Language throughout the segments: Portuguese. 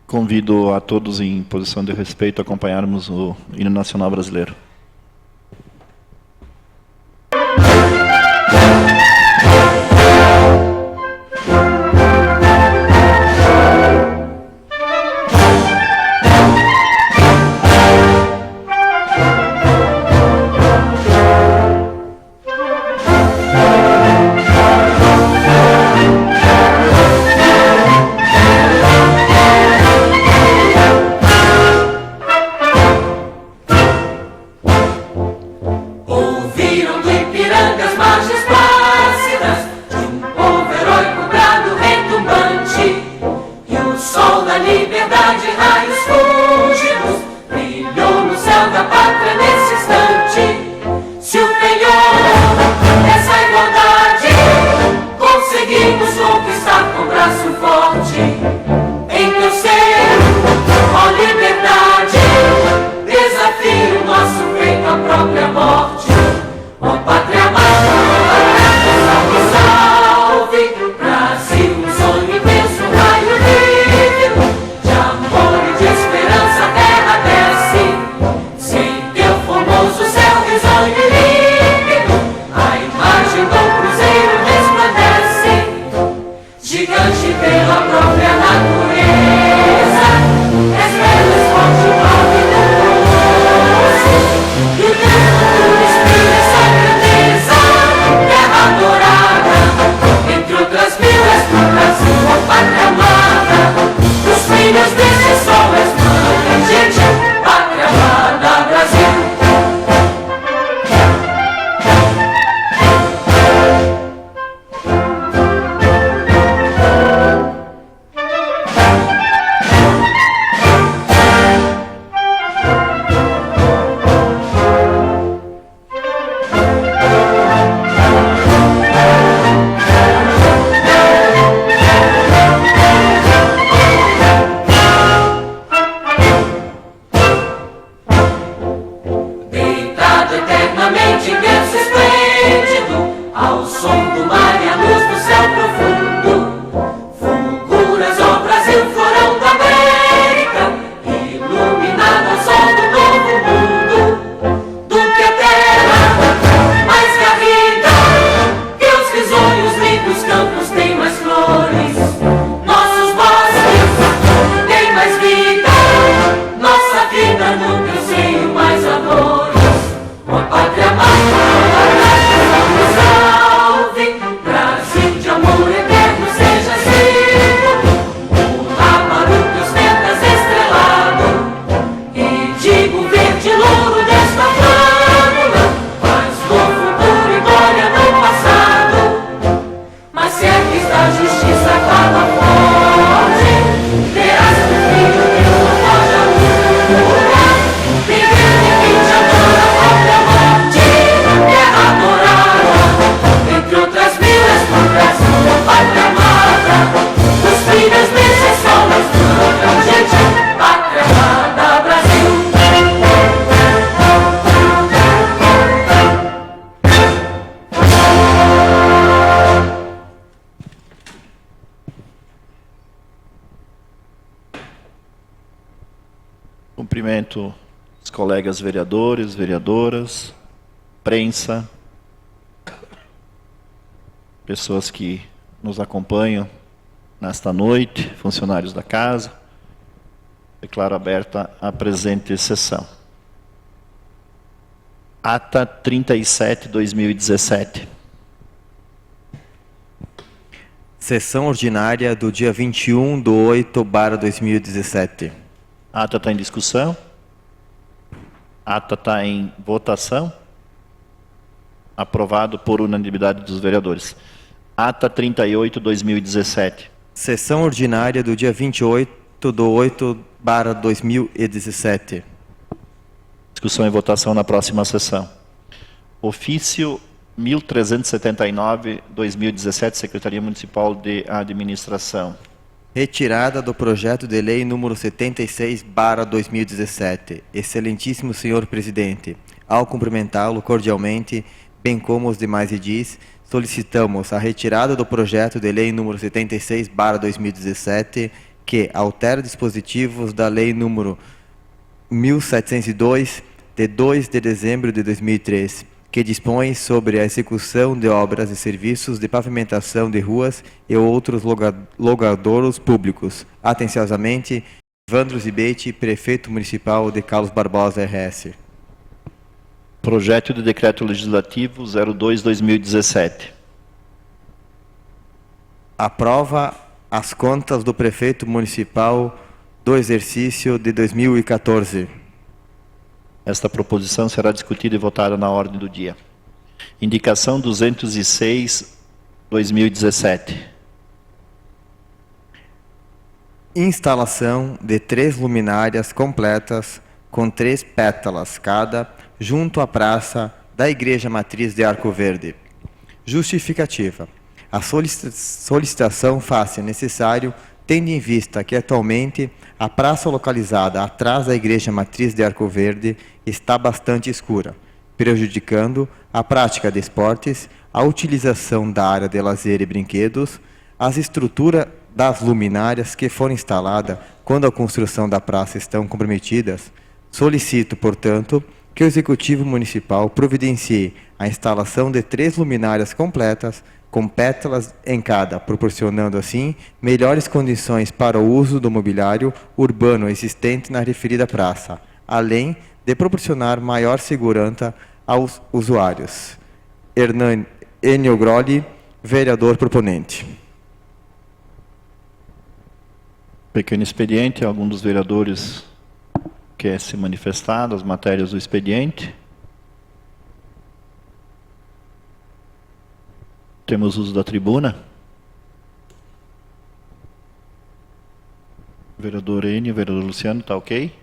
Convido a todos em posição de respeito a acompanharmos o hino nacional brasileiro. Cumprimento os colegas vereadores, vereadoras, prensa, pessoas que nos acompanham nesta noite, funcionários da casa. Declaro aberta a presente sessão. Ata 37/2017. Sessão ordinária do dia 21/8/2017. Ata está em discussão. Ata está em votação. Aprovado por unanimidade dos vereadores. Ata 38/2017. Sessão ordinária do dia 28/8/2017. Discussão e votação na próxima sessão. Ofício 1379/2017, Secretaria Municipal de Administração. Retirada do projeto de lei número 76/2017. Excelentíssimo senhor presidente, ao cumprimentá-lo cordialmente, bem como os demais edis, solicitamos a retirada do projeto de lei número 76/2017, que altera dispositivos da Lei nº 1702, de 2 de dezembro de 2003, que dispõe sobre a execução de obras e serviços de pavimentação de ruas e outros logradouros públicos. Atenciosamente, Evandro Zibete, Prefeito Municipal de Carlos Barbosa, RS. Projeto de Decreto Legislativo 02/2017. Aprova as contas do Prefeito Municipal do exercício de 2014. Esta proposição será discutida e votada na ordem do dia. Indicação 206/2017. Instalação de 3 luminárias completas com 3 pétalas cada junto à praça da Igreja Matriz de Arco Verde. Justificativa. A solicitação faz-se necessário, tendo em vista que atualmente a praça localizada atrás da Igreja Matriz de Arco Verde está bastante escura, prejudicando a prática de esportes, a utilização da área de lazer e brinquedos, as estruturas das luminárias que foram instaladas quando a construção da praça estão comprometidas. Solicito, portanto, que o Executivo Municipal providencie a instalação de 3 luminárias completas com pétalas em cada, proporcionando assim melhores condições para o uso do mobiliário urbano existente na referida praça, além de proporcionar maior segurança aos usuários. Enio Grolli, vereador proponente. Pequeno expediente, algum dos vereadores quer se manifestar das matérias do expediente? Temos uso da tribuna. Vereador Enio, vereador Luciano, está ok?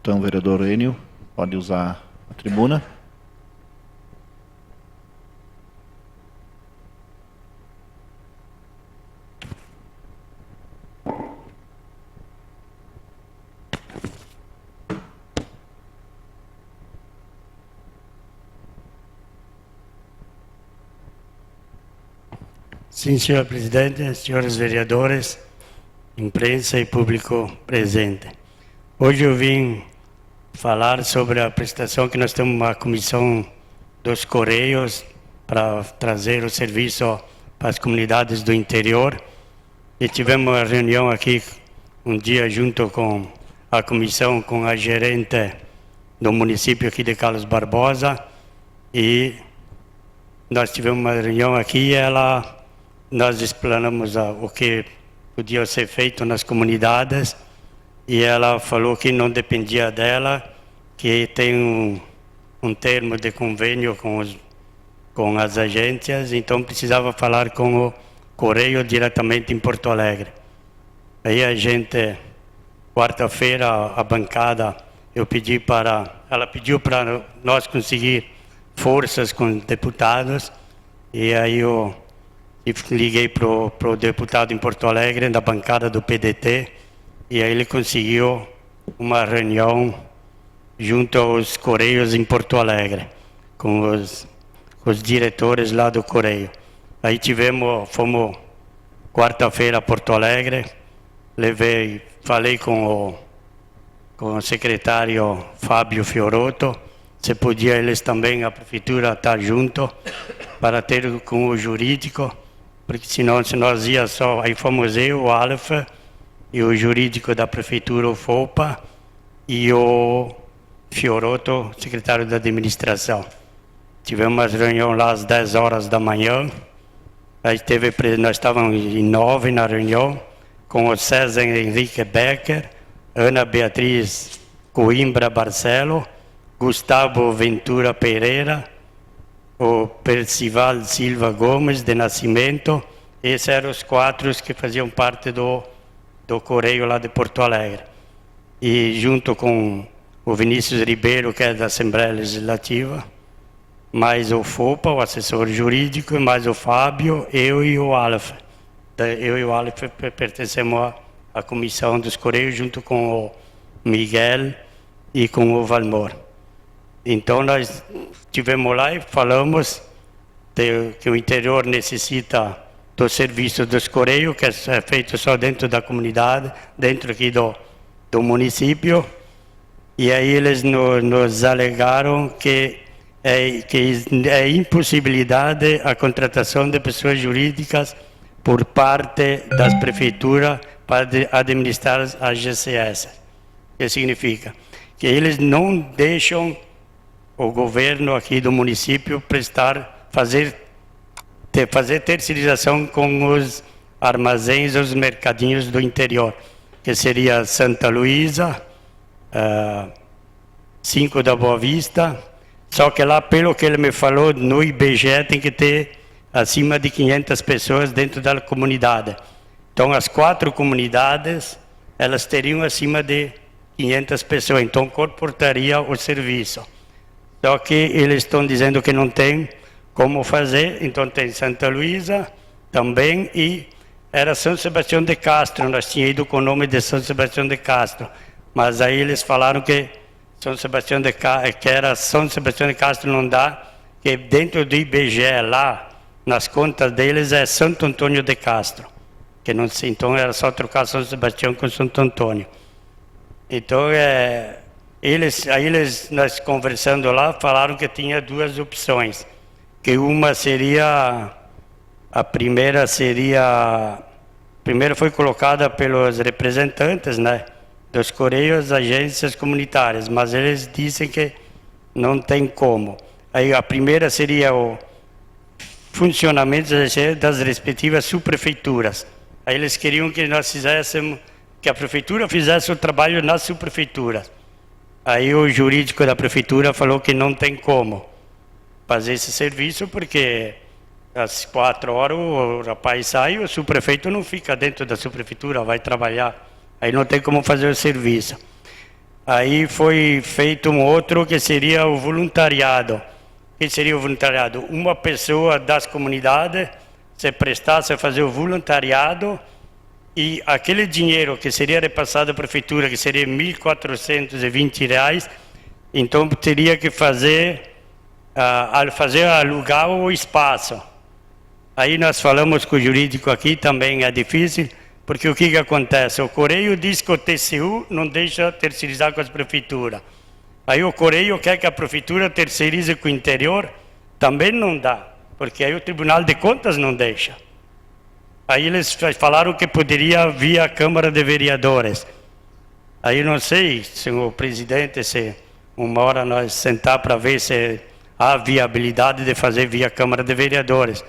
Então, vereador Enio, pode usar a tribuna. Sim, senhor presidente, senhores vereadores, imprensa e público presente. Hoje eu vim falar sobre a prestação que nós temos uma comissão dos Correios para trazer o serviço para as comunidades do interior. E tivemos uma reunião aqui um dia junto com a comissão, com a gerente do município aqui de Carlos Barbosa. E nós tivemos uma reunião aqui e nós explanamos o que podia ser feito nas comunidades e ela falou que não dependia dela, que tem um termo de convênio com as agências, então precisava falar com o Correio diretamente em Porto Alegre. Aí a gente, quarta-feira, a bancada, ela pediu para nós conseguir forças com deputados e aí eu liguei para o deputado em Porto Alegre, da bancada do PDT, e aí ele conseguiu uma reunião junto aos Correios em Porto Alegre, com os diretores lá do Correio. Aí fomos quarta-feira a Porto Alegre, falei com o secretário Fábio Fiorotto, se podia eles também, a prefeitura, estar junto, para ter com o jurídico, porque senão se nós ia só, aí fomos eu, o Aleph, e o jurídico da prefeitura, o FOPA, e o Fiorotto, secretário da administração. Tivemos uma reunião lá às 10 horas da manhã, aí nós estávamos em 9 na reunião, com o César Henrique Becker, Ana Beatriz Coimbra Barcelo, Gustavo Ventura Pereira, o Percival Silva Gomes de Nascimento. Esses eram os 4 que faziam parte do Correio lá de Porto Alegre. E junto com o Vinícius Ribeiro, que é da Assembleia Legislativa, mais o FOPA, o assessor jurídico, mais o Fábio, eu e o Aleph. Eu e o Aleph pertencemos à comissão dos Correios, junto com o Miguel e com o Valmor. Então nós estivemos lá e falamos que o interior necessita do serviço dos Correios, que é feito só dentro da comunidade, dentro aqui do município. E aí eles nos alegaram que é impossibilidade a contratação de pessoas jurídicas por parte das prefeituras para administrar as GCS. O que significa? Que eles não deixam o governo aqui do município fazer terceirização com os armazéns, os mercadinhos do interior, que seria Santa Luísa, 5 da Boa Vista, só que lá, pelo que ele me falou, no IBGE tem que ter acima de 500 pessoas dentro da comunidade. Então, as 4 comunidades, elas teriam acima de 500 pessoas, então comportaria o serviço. Só que eles estão dizendo que não tem como fazer, então tem Santa Luísa também, e era São Sebastião de Castro, nós tínhamos ido com o nome de São Sebastião de Castro, mas aí eles falaram que São Sebastião de Castro não dá, que dentro do IBGE lá, nas contas deles é Santo Antônio de Castro, que não sei, então era só trocar São Sebastião com Santo Antônio. Então nós conversando lá, falaram que tinha 2 opções, que uma seria, primeira foi colocada pelos representantes, né, dos Correios, agências comunitárias, mas eles dizem que não tem como. Aí a primeira seria o funcionamento das respectivas subprefeituras. Aí eles queriam que nós fizéssemos, que a prefeitura fizesse o trabalho nas subprefeituras. Aí o jurídico da prefeitura falou que não tem como fazer esse serviço, porque às 4 horas o rapaz sai, o subprefeito não fica dentro da subprefeitura, vai trabalhar. Aí não tem como fazer o serviço. Aí foi feito um outro que seria o voluntariado. O que seria o voluntariado? Uma pessoa das comunidades se prestasse a fazer o voluntariado e aquele dinheiro que seria repassado à prefeitura, que seria R$ 1.420, então teria que alugar o espaço. Aí nós falamos com o jurídico aqui, também é difícil, porque o que acontece? O Correio diz que o TCU não deixa terceirizar com as prefeituras. Aí o Correio quer que a prefeitura terceirize com o interior, também não dá, porque aí o Tribunal de Contas não deixa. Aí eles falaram que poderia via Câmara de Vereadores. Aí não sei, senhor presidente, se uma hora nós sentar para ver se há viabilidade de fazer via Câmara de Vereadores.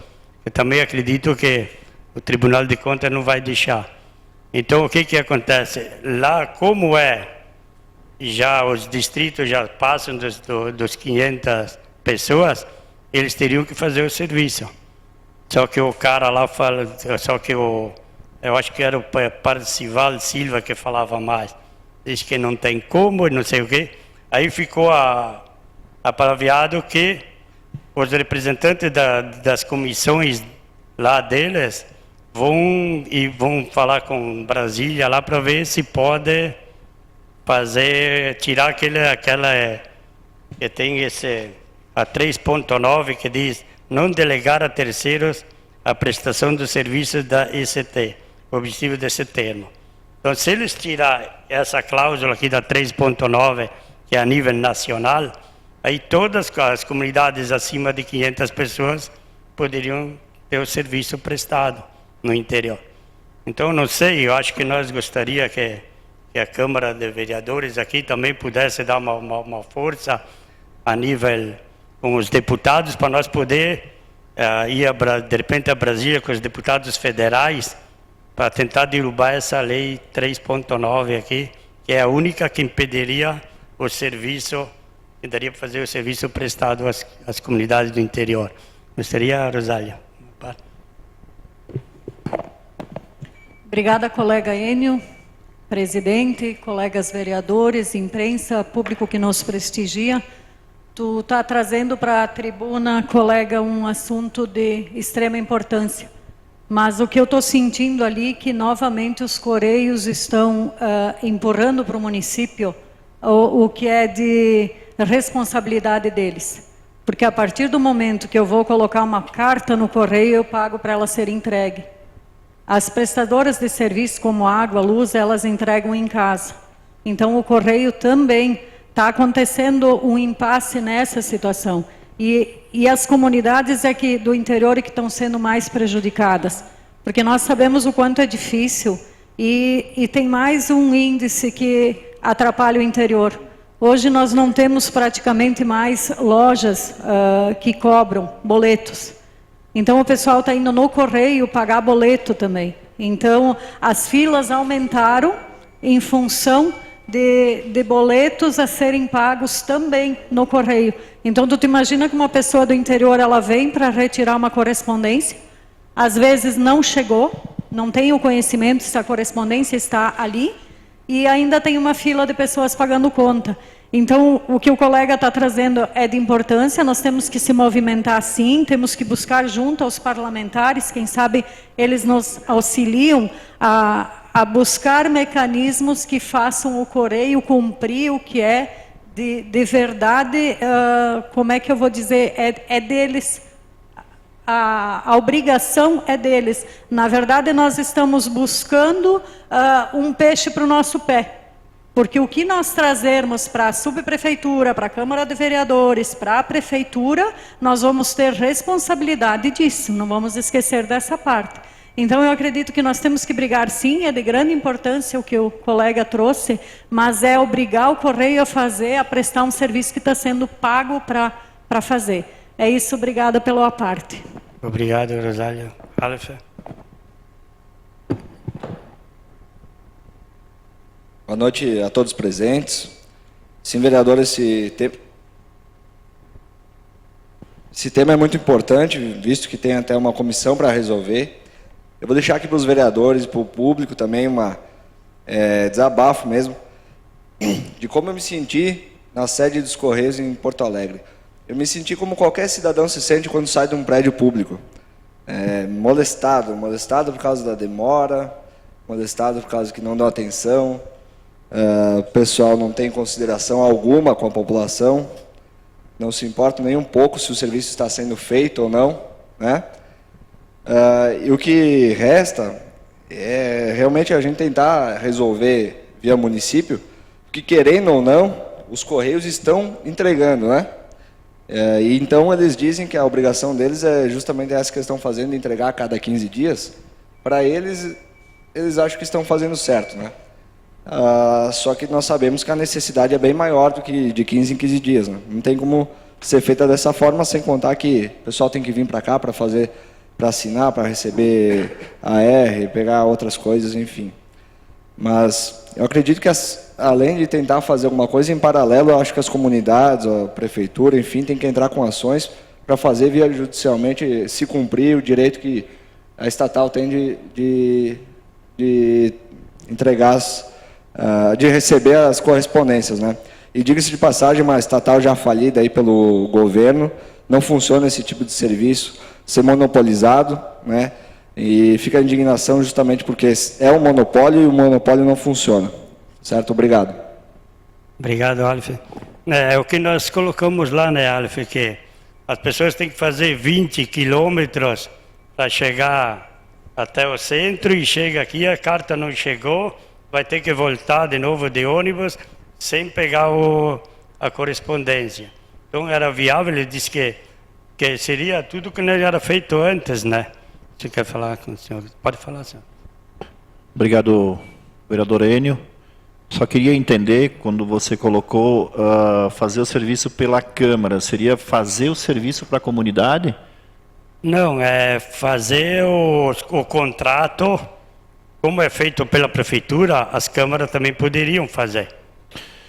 Eu também acredito que o Tribunal de Contas não vai deixar. Então o que acontece? Lá, como já os distritos já passam dos 500 pessoas, eles teriam que fazer o serviço. Só que o cara lá fala, eu acho que era o Parcival Silva que falava mais. Diz que não tem como, não sei o quê. Aí ficou apalavreado que os representantes das comissões lá deles vão falar com Brasília lá para ver se pode tirar aquela que tem a 3.9 que diz não delegar a terceiros a prestação dos serviços da ECT, o objetivo desse termo. Então, se eles tirar essa cláusula aqui da 3.9, que é a nível nacional, aí todas as comunidades acima de 500 pessoas poderiam ter o serviço prestado no interior. Então, não sei, eu acho que nós gostaríamos que a Câmara de Vereadores aqui também pudesse dar uma força a nível com os deputados para nós poder ir de repente a Brasília com os deputados federais para tentar derrubar essa lei 3.9 aqui, que é a única que impediria o serviço, que daria para fazer o serviço prestado às comunidades do interior. Gostaria, Rosália. Obrigada, colega Enio, presidente, colegas vereadores, imprensa, público que nos prestigia. Tu está trazendo para a tribuna, colega, um assunto de extrema importância. Mas o que eu estou sentindo ali é que novamente os Correios estão empurrando para o município o que é de responsabilidade deles. Porque a partir do momento que eu vou colocar uma carta no correio, eu pago para ela ser entregue. As prestadoras de serviço, como água, luz, elas entregam em casa. Então, o correio também está acontecendo um impasse nessa situação. E as comunidades aqui do interior que estão sendo mais prejudicadas. Porque nós sabemos o quanto é difícil e tem mais um índice que atrapalha o interior. Hoje nós não temos praticamente mais lojas que cobram boletos. Então o pessoal está indo no correio pagar boleto também. Então as filas aumentaram em função de boletos a serem pagos também no correio. Então tu te imagina que uma pessoa do interior ela vem para retirar uma correspondência, às vezes não chegou, não tem o conhecimento se a correspondência está ali, e ainda tem uma fila de pessoas pagando conta. Então, o que o colega está trazendo é de importância, nós temos que se movimentar sim, temos que buscar junto aos parlamentares, quem sabe eles nos auxiliam a buscar mecanismos que façam o correio cumprir o que é de verdade, como é que eu vou dizer, é deles. A obrigação é deles. Na verdade, nós estamos buscando um peixe para o nosso pé. Porque o que nós trazermos para a subprefeitura, para a Câmara de Vereadores, para a Prefeitura, nós vamos ter responsabilidade disso, não vamos esquecer dessa parte. Então, eu acredito que nós temos que brigar sim, é de grande importância o que o colega trouxe, mas é obrigar o Correio a prestar um serviço que está sendo pago para fazer. É isso, obrigada pela parte. Obrigado, Rosália. Aleph. Boa noite a todos presentes. Sim, vereador, esse tema é muito importante, visto que tem até uma comissão para resolver. Eu vou deixar aqui para os vereadores e para o público também desabafo mesmo, de como eu me senti na sede dos Correios em Porto Alegre. Eu me senti como qualquer cidadão se sente quando sai de um prédio público. Molestado por causa da demora, molestado por causa que não dão atenção, o pessoal não tem consideração alguma com a população, não se importa nem um pouco se o serviço está sendo feito ou não, né? E o que resta é realmente a gente tentar resolver via município, porque querendo ou não, os Correios estão entregando, né? E então eles dizem que a obrigação deles é justamente essa que eles estão fazendo, de entregar a cada 15 dias. Para eles acham que estão fazendo certo, né? Só que nós sabemos que a necessidade é bem maior do que de 15 em 15 dias, né? Não tem como ser feita dessa forma, sem contar que o pessoal tem que vir para cá para assinar, para receber AR, pegar outras coisas, enfim. Mas eu acredito que, além de tentar fazer alguma coisa em paralelo, eu acho que as comunidades, a prefeitura, enfim, tem que entrar com ações para fazer via judicialmente se cumprir o direito que a estatal tem de entregar, de receber as correspondências, né? E diga-se de passagem, uma estatal já falida aí pelo governo, não funciona esse tipo de serviço, ser monopolizado, né? E fica a indignação justamente porque é um monopólio e o monopólio não funciona. Certo? Obrigado. Obrigado, Aleph. O que nós colocamos lá, né, Aleph, que as pessoas têm que fazer 20 quilômetros para chegar até o centro e chega aqui, a carta não chegou, vai ter que voltar de novo de ônibus sem pegar a correspondência. Então era viável, ele disse que seria tudo que não era feito antes, né? Você quer falar com o senhor? Pode falar, senhor. Obrigado, vereador Enio. Só queria entender, quando você colocou fazer o serviço pela Câmara, seria fazer o serviço para a comunidade? Não, é fazer o contrato, como é feito pela Prefeitura, as câmaras também poderiam fazer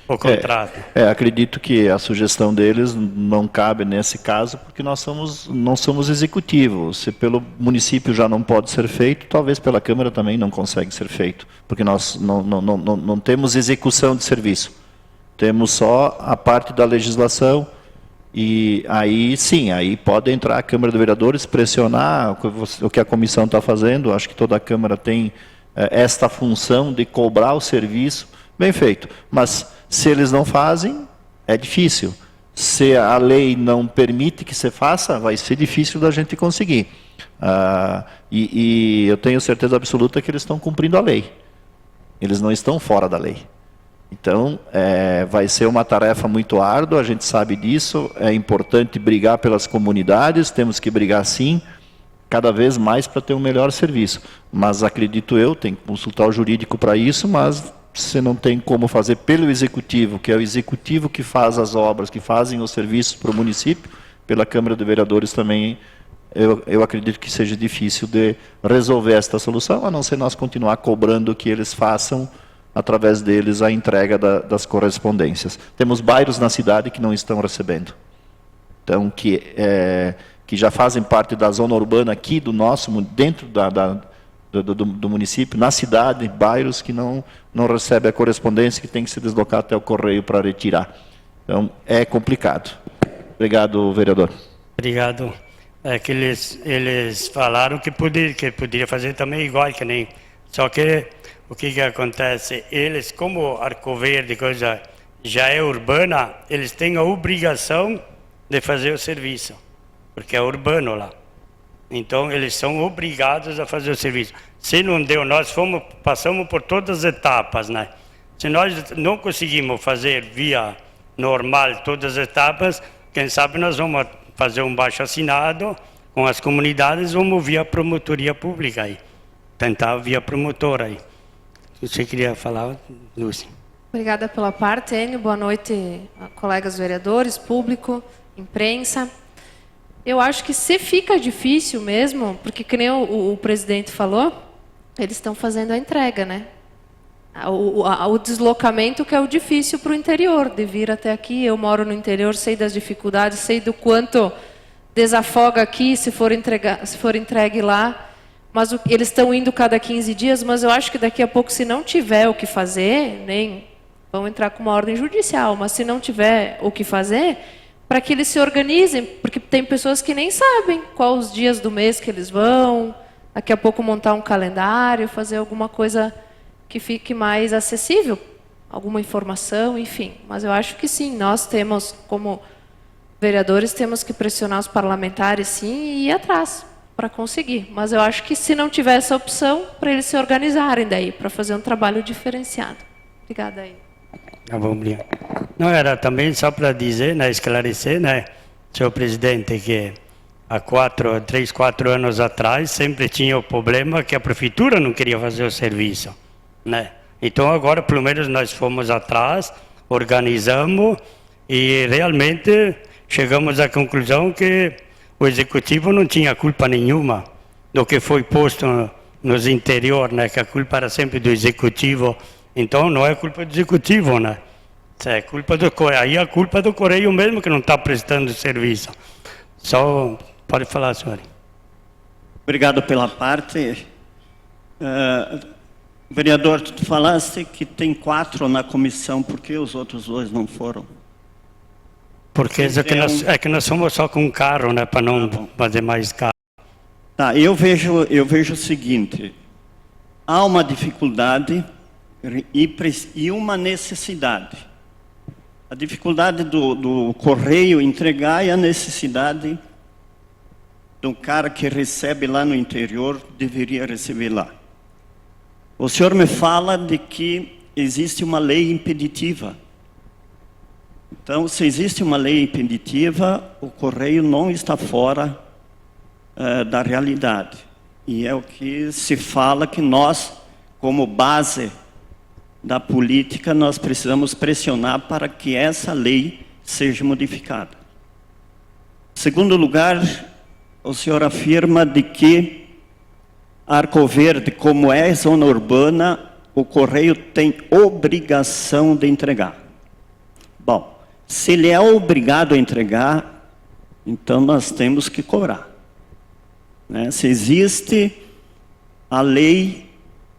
o contrato. Acredito que a sugestão deles não cabe nesse caso, porque nós não somos executivos. Se pelo município já não pode ser feito, talvez pela Câmara também não consegue ser feito, porque nós não temos execução de serviço. Temos só a parte da legislação, e aí sim, aí pode entrar a Câmara de Vereadores, pressionar o que a comissão está fazendo. Acho que toda a Câmara tem esta função de cobrar o serviço, bem feito, mas se eles não fazem, é difícil. Se a lei não permite que se faça, vai ser difícil da gente conseguir. E eu tenho certeza absoluta que eles estão cumprindo a lei. Eles não estão fora da lei. Então, vai ser uma tarefa muito árdua, a gente sabe disso. É importante brigar pelas comunidades, temos que brigar sim, cada vez mais para ter um melhor serviço. Mas acredito eu, tem que consultar o jurídico para isso, mas se não tem como fazer pelo executivo, que é o executivo que faz as obras, que fazem os serviços para o município, pela Câmara de Vereadores também, eu acredito que seja difícil de resolver esta solução, a não ser nós continuar cobrando que eles façam, através deles, a entrega das correspondências. Temos bairros na cidade que não estão recebendo. Então, que já fazem parte da zona urbana aqui do nosso, dentro do município, na cidade, bairros que não recebem a correspondência, que tem que se deslocar até o correio para retirar. Então, é complicado. Obrigado, vereador. Obrigado. É que eles falaram que poderia fazer também igual, que nem... Só que o que acontece? Eles, como Arco Verde coisa já é urbana, eles têm a obrigação de fazer o serviço, porque é urbano lá. Então, eles são obrigados a fazer o serviço. Se não deu, nós passamos por todas as etapas, né? Se nós não conseguimos fazer via normal todas as etapas, quem sabe nós vamos fazer um baixo-assinado com as comunidades, vamos via promotoria pública aí. Tentar via promotora aí. Você queria falar, Lúcia? Obrigada pela parte, Enio. Boa noite, colegas vereadores, público, imprensa. Eu acho que se fica difícil mesmo, porque que nem o presidente falou, eles estão fazendo a entrega, né? O deslocamento que é o difícil para o interior, de vir até aqui. Eu moro no interior, sei das dificuldades, sei do quanto desafoga aqui se for entregue lá. Mas eles estão indo cada 15 dias, mas eu acho que daqui a pouco, se não tiver o que fazer, nem vão entrar com uma ordem judicial, mas se não tiver o que fazer, para que eles se organizem, porque tem pessoas que nem sabem quais os dias do mês que eles vão, daqui a pouco montar um calendário, fazer alguma coisa que fique mais acessível, alguma informação, enfim. Mas eu acho que sim, nós temos, como vereadores, temos que pressionar os parlamentares, sim, e ir atrás para conseguir. Mas eu acho que se não tiver essa opção, para eles se organizarem daí, para fazer um trabalho diferenciado. Obrigada aí. Tá bom, obrigado. Não, era também só para dizer, né, esclarecer, né, senhor presidente, que há 3, 4 anos atrás sempre tinha o problema que a prefeitura não queria fazer o serviço, né? Então agora, pelo menos, nós fomos atrás, organizamos e realmente chegamos à conclusão que o executivo não tinha culpa nenhuma do que foi posto nos interior, né? Que a culpa era sempre do executivo. Então não é culpa do executivo, né? É culpa do Correio. Aí a culpa é do Correio mesmo que não está prestando serviço. Só pode falar, senhor. Obrigado pela parte. Vereador, tu falaste que tem 4 na comissão, por que os outros 2 não foram? Porque é que nós somos só com carro, né? Para não fazer mais carro. Tá, eu vejo o seguinte: há uma dificuldade e uma necessidade. A dificuldade do correio entregar e a necessidade do cara que recebe lá no interior deveria receber lá. O senhor me fala de que existe uma lei impeditiva. Então, se existe uma lei impeditiva, o correio não está fora da realidade. E é o que se fala que nós, como base da política, nós precisamos pressionar para que essa lei seja modificada. Em segundo lugar, o senhor afirma de que Arco Verde, como é zona urbana, o correio tem obrigação de entregar. Bom, se ele é obrigado a entregar, então nós temos que cobrar, né? Se existe a lei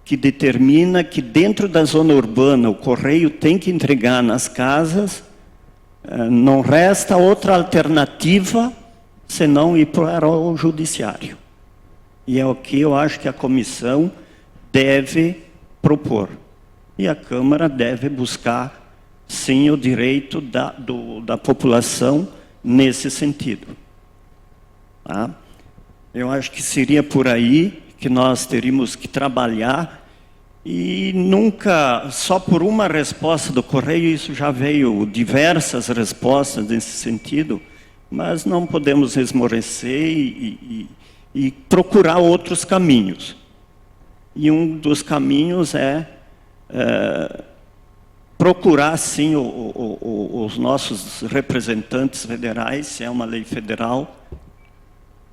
que determina que dentro da zona urbana o correio tem que entregar nas casas, não resta outra alternativa senão ir para o judiciário. E é o que eu acho que a comissão deve propor. E a Câmara deve buscar sim, o direito da população nesse sentido. Tá? Eu acho que seria por aí que nós teríamos que trabalhar, e nunca, só por uma resposta do Correio, isso já veio diversas respostas nesse sentido, mas não podemos esmorecer e procurar outros caminhos. E um dos caminhos é procurar, sim, os nossos representantes federais, se é uma lei federal,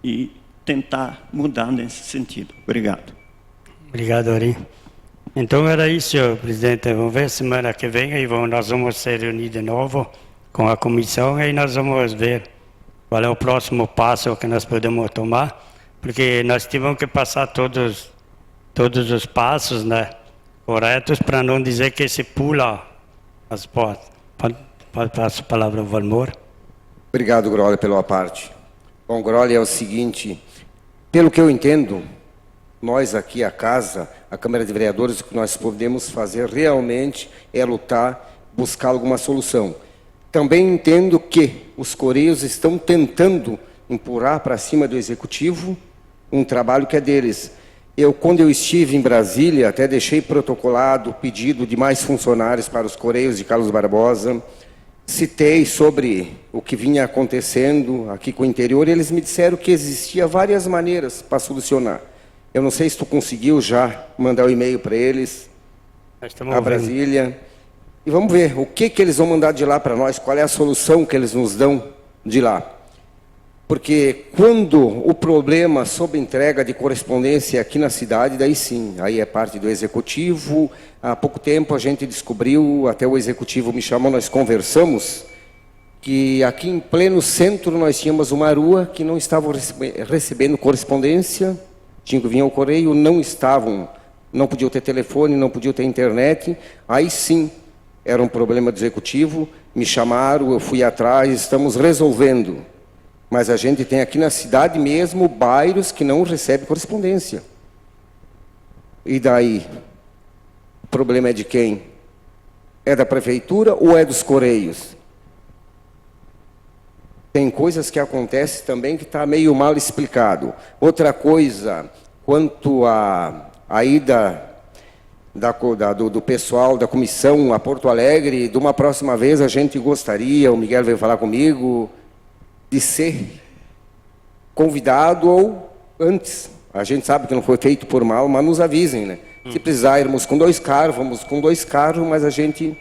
e tentar mudar nesse sentido. Obrigado. Obrigado, Ari. Então era isso, senhor presidente. Vamos ver semana que vem e nós vamos se reunir de novo com a comissão e nós vamos ver qual é o próximo passo que nós podemos tomar, porque nós tivemos que passar todos os passos, né, corretos, para não dizer que se pula as portas. Pode passar a palavra ao Valmor. Obrigado, Groli, pela parte. Bom, Groli, é o seguinte, pelo que eu entendo, nós aqui, a Casa, a Câmara de Vereadores, o que nós podemos fazer realmente é lutar, buscar alguma solução. Também entendo que os Correios estão tentando empurrar para cima do Executivo um trabalho que é deles. Quando eu estive em Brasília, até deixei protocolado o pedido de mais funcionários para os Correios de Carlos Barbosa, citei sobre o que vinha acontecendo aqui com o interior, e eles me disseram que existia várias maneiras para solucionar. Eu não sei se tu conseguiu já mandar o e-mail para eles, a Brasília. E vamos ver o que eles vão mandar de lá para nós, qual é a solução que eles nos dão de lá. Porque quando o problema sobre entrega de correspondência aqui na cidade, daí sim, aí é parte do Executivo. Há pouco tempo a gente descobriu, até o Executivo me chamou, nós conversamos, que aqui em pleno centro nós tínhamos uma rua que não estavam recebendo correspondência, tinha que vir ao Correio, não podiam ter telefone, não podiam ter internet. Aí sim, era um problema do Executivo, me chamaram, eu fui atrás, estamos resolvendo. Mas a gente tem aqui na cidade mesmo bairros que não recebem correspondência. E daí? O problema é de quem? É da Prefeitura ou é dos Correios? Tem coisas que acontecem também que está meio mal explicado. Outra coisa, quanto à ida do pessoal da comissão a Porto Alegre, de uma próxima vez a gente gostaria, o Miguel veio falar comigo, de ser convidado ou antes. A gente sabe que não foi feito por mal, mas nos avisem, né? Se precisar irmos com 2 carros, vamos com 2 carros, mas a gente,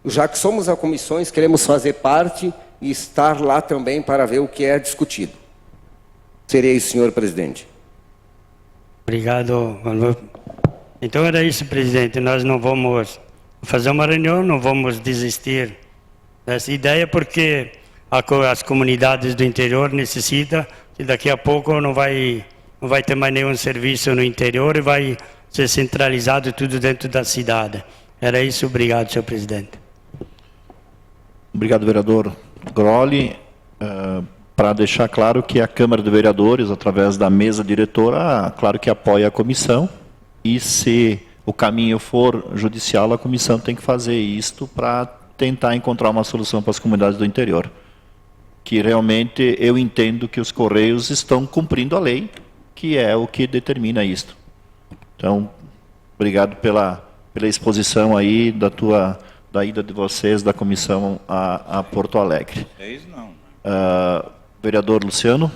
já que somos a comissões, queremos fazer parte e estar lá também para ver o que é discutido. Seria isso, senhor presidente. Obrigado, Valmor. Então era isso, presidente. Nós não vamos fazer uma reunião, não vamos desistir dessa ideia, porque as comunidades do interior necessitam, e daqui a pouco não vai ter mais nenhum serviço no interior e vai ser centralizado tudo dentro da cidade. Era isso, obrigado, senhor presidente. Obrigado, vereador Groli. Para deixar claro que a Câmara de Vereadores, através da mesa diretora, claro que apoia a comissão, e se o caminho for judicial, a comissão tem que fazer isto para tentar encontrar uma solução para as comunidades do interior. Que realmente eu entendo que os Correios estão cumprindo a lei, que é o que determina isto. Então, obrigado pela exposição aí da ida de vocês, da comissão a Porto Alegre. É isso não. Vereador Luciano.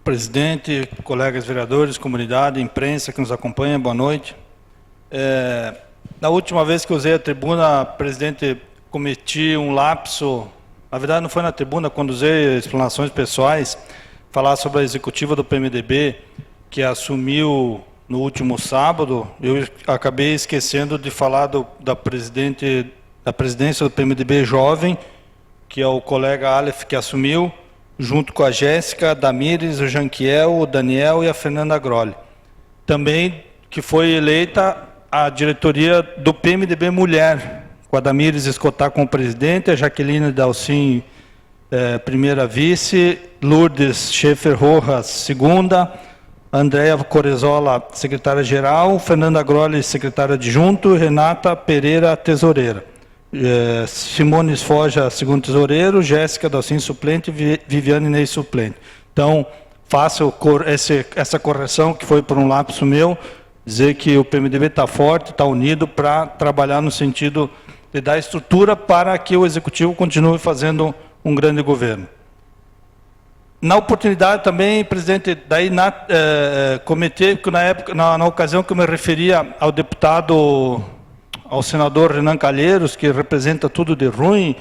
Presidente, colegas vereadores, comunidade, imprensa que nos acompanha, boa noite. Na última vez que usei a tribuna, presidente, cometi um lapso. Na verdade, não foi na tribuna, quando usei explanações pessoais, falar sobre a executiva do PMDB, que assumiu no último sábado. Eu acabei esquecendo de falar da presidência do PMDB jovem, que é o colega Aleph, que assumiu, junto com a Jéssica, a Damires, o Janquiel, o Daniel e a Fernanda Groli. Também que foi eleita a diretoria do PMDB Mulher, o Adamires Escotar como presidente, a Jaqueline Dalcin, primeira vice, Lourdes Schaefer Rojas, segunda, Andréa Corezola, secretária-geral, Fernanda Grolli, secretária adjunto, Renata Pereira, tesoureira. Simone Foja, segundo tesoureiro, Jéssica Dalcin, suplente, Viviane Ney, suplente. Então, faço essa correção, que foi por um lapso meu, dizer que o PMDB está forte, está unido para trabalhar no sentido de dar estrutura para que o Executivo continue fazendo um grande governo. Na oportunidade também, presidente, daí comentei que na ocasião que eu me referia ao deputado, ao senador Renan Calheiros, que representa tudo de ruim,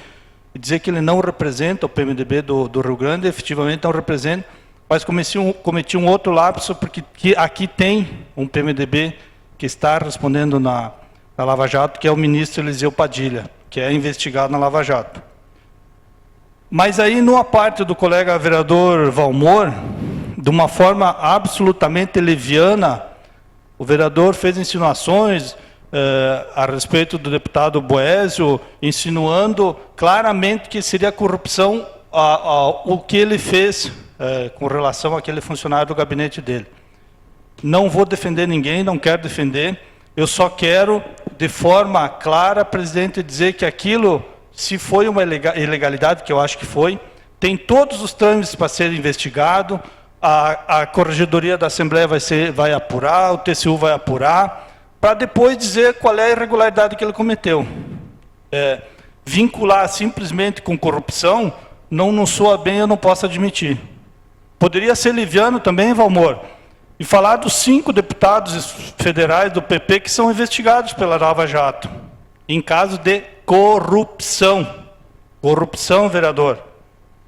e dizer que ele não representa o PMDB do Rio Grande, efetivamente não representa, mas cometi um outro lapso, porque aqui tem um PMDB que está respondendo na Lava Jato, que é o ministro Eliseu Padilha, que é investigado na Lava Jato. Mas aí, numa parte do colega vereador Valmor, de uma forma absolutamente leviana, o vereador fez insinuações a respeito do deputado Boésio, insinuando claramente que seria corrupção o que ele fez com relação àquele funcionário do gabinete dele. Não vou defender ninguém, não quero defender, eu só quero, de forma clara, presidente, dizer que aquilo, se foi uma ilegalidade, que eu acho que foi, tem todos os trâmites para ser investigado, a Corregedoria da Assembleia vai apurar, o TCU vai apurar, para depois dizer qual é a irregularidade que ele cometeu. Vincular simplesmente com corrupção, não soa bem, eu não posso admitir. Poderia ser liviano também, Valmor, e falar dos 5 deputados federais do PP que são investigados pela Lava Jato, em caso de corrupção. Corrupção, vereador.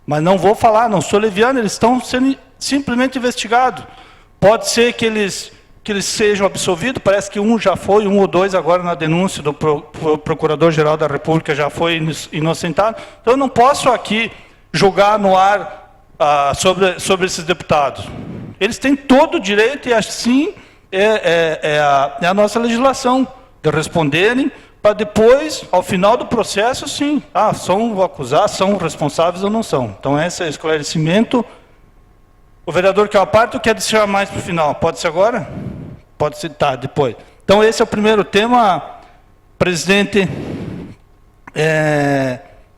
Mas não vou falar, não sou leviano, eles estão sendo simplesmente investigados. Pode ser que eles sejam absolvidos, parece que um já foi, 1 ou 2 agora na denúncia do Procurador-Geral da República já foi inocentado. Então eu não posso aqui jogar no ar sobre esses deputados. Eles têm todo o direito, e assim é a nossa legislação, de responderem, para depois, ao final do processo, sim, são acusados, são responsáveis ou não são. Então, esse é o esclarecimento. O vereador quer uma parte ou quer deixar mais para o final? Pode ser agora? Pode ser, tá, depois. Então, esse é o primeiro tema, presidente,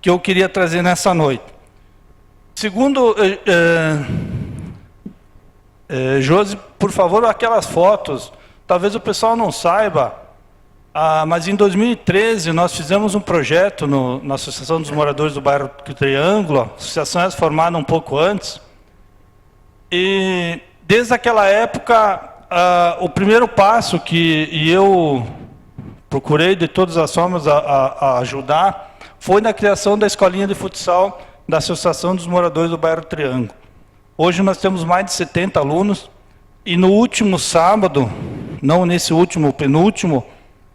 que eu queria trazer nessa noite. Segundo, Josi, por favor, aquelas fotos, talvez o pessoal não saiba, mas em 2013 nós fizemos um projeto na Associação dos Moradores do Bairro Triângulo, a associação é formada um pouco antes, e desde aquela época, o primeiro passo que eu procurei de todas as formas a ajudar, foi na criação da escolinha de futsal da Associação dos Moradores do Bairro Triângulo. Hoje nós temos mais de 70 alunos, e no último sábado, não nesse último, penúltimo,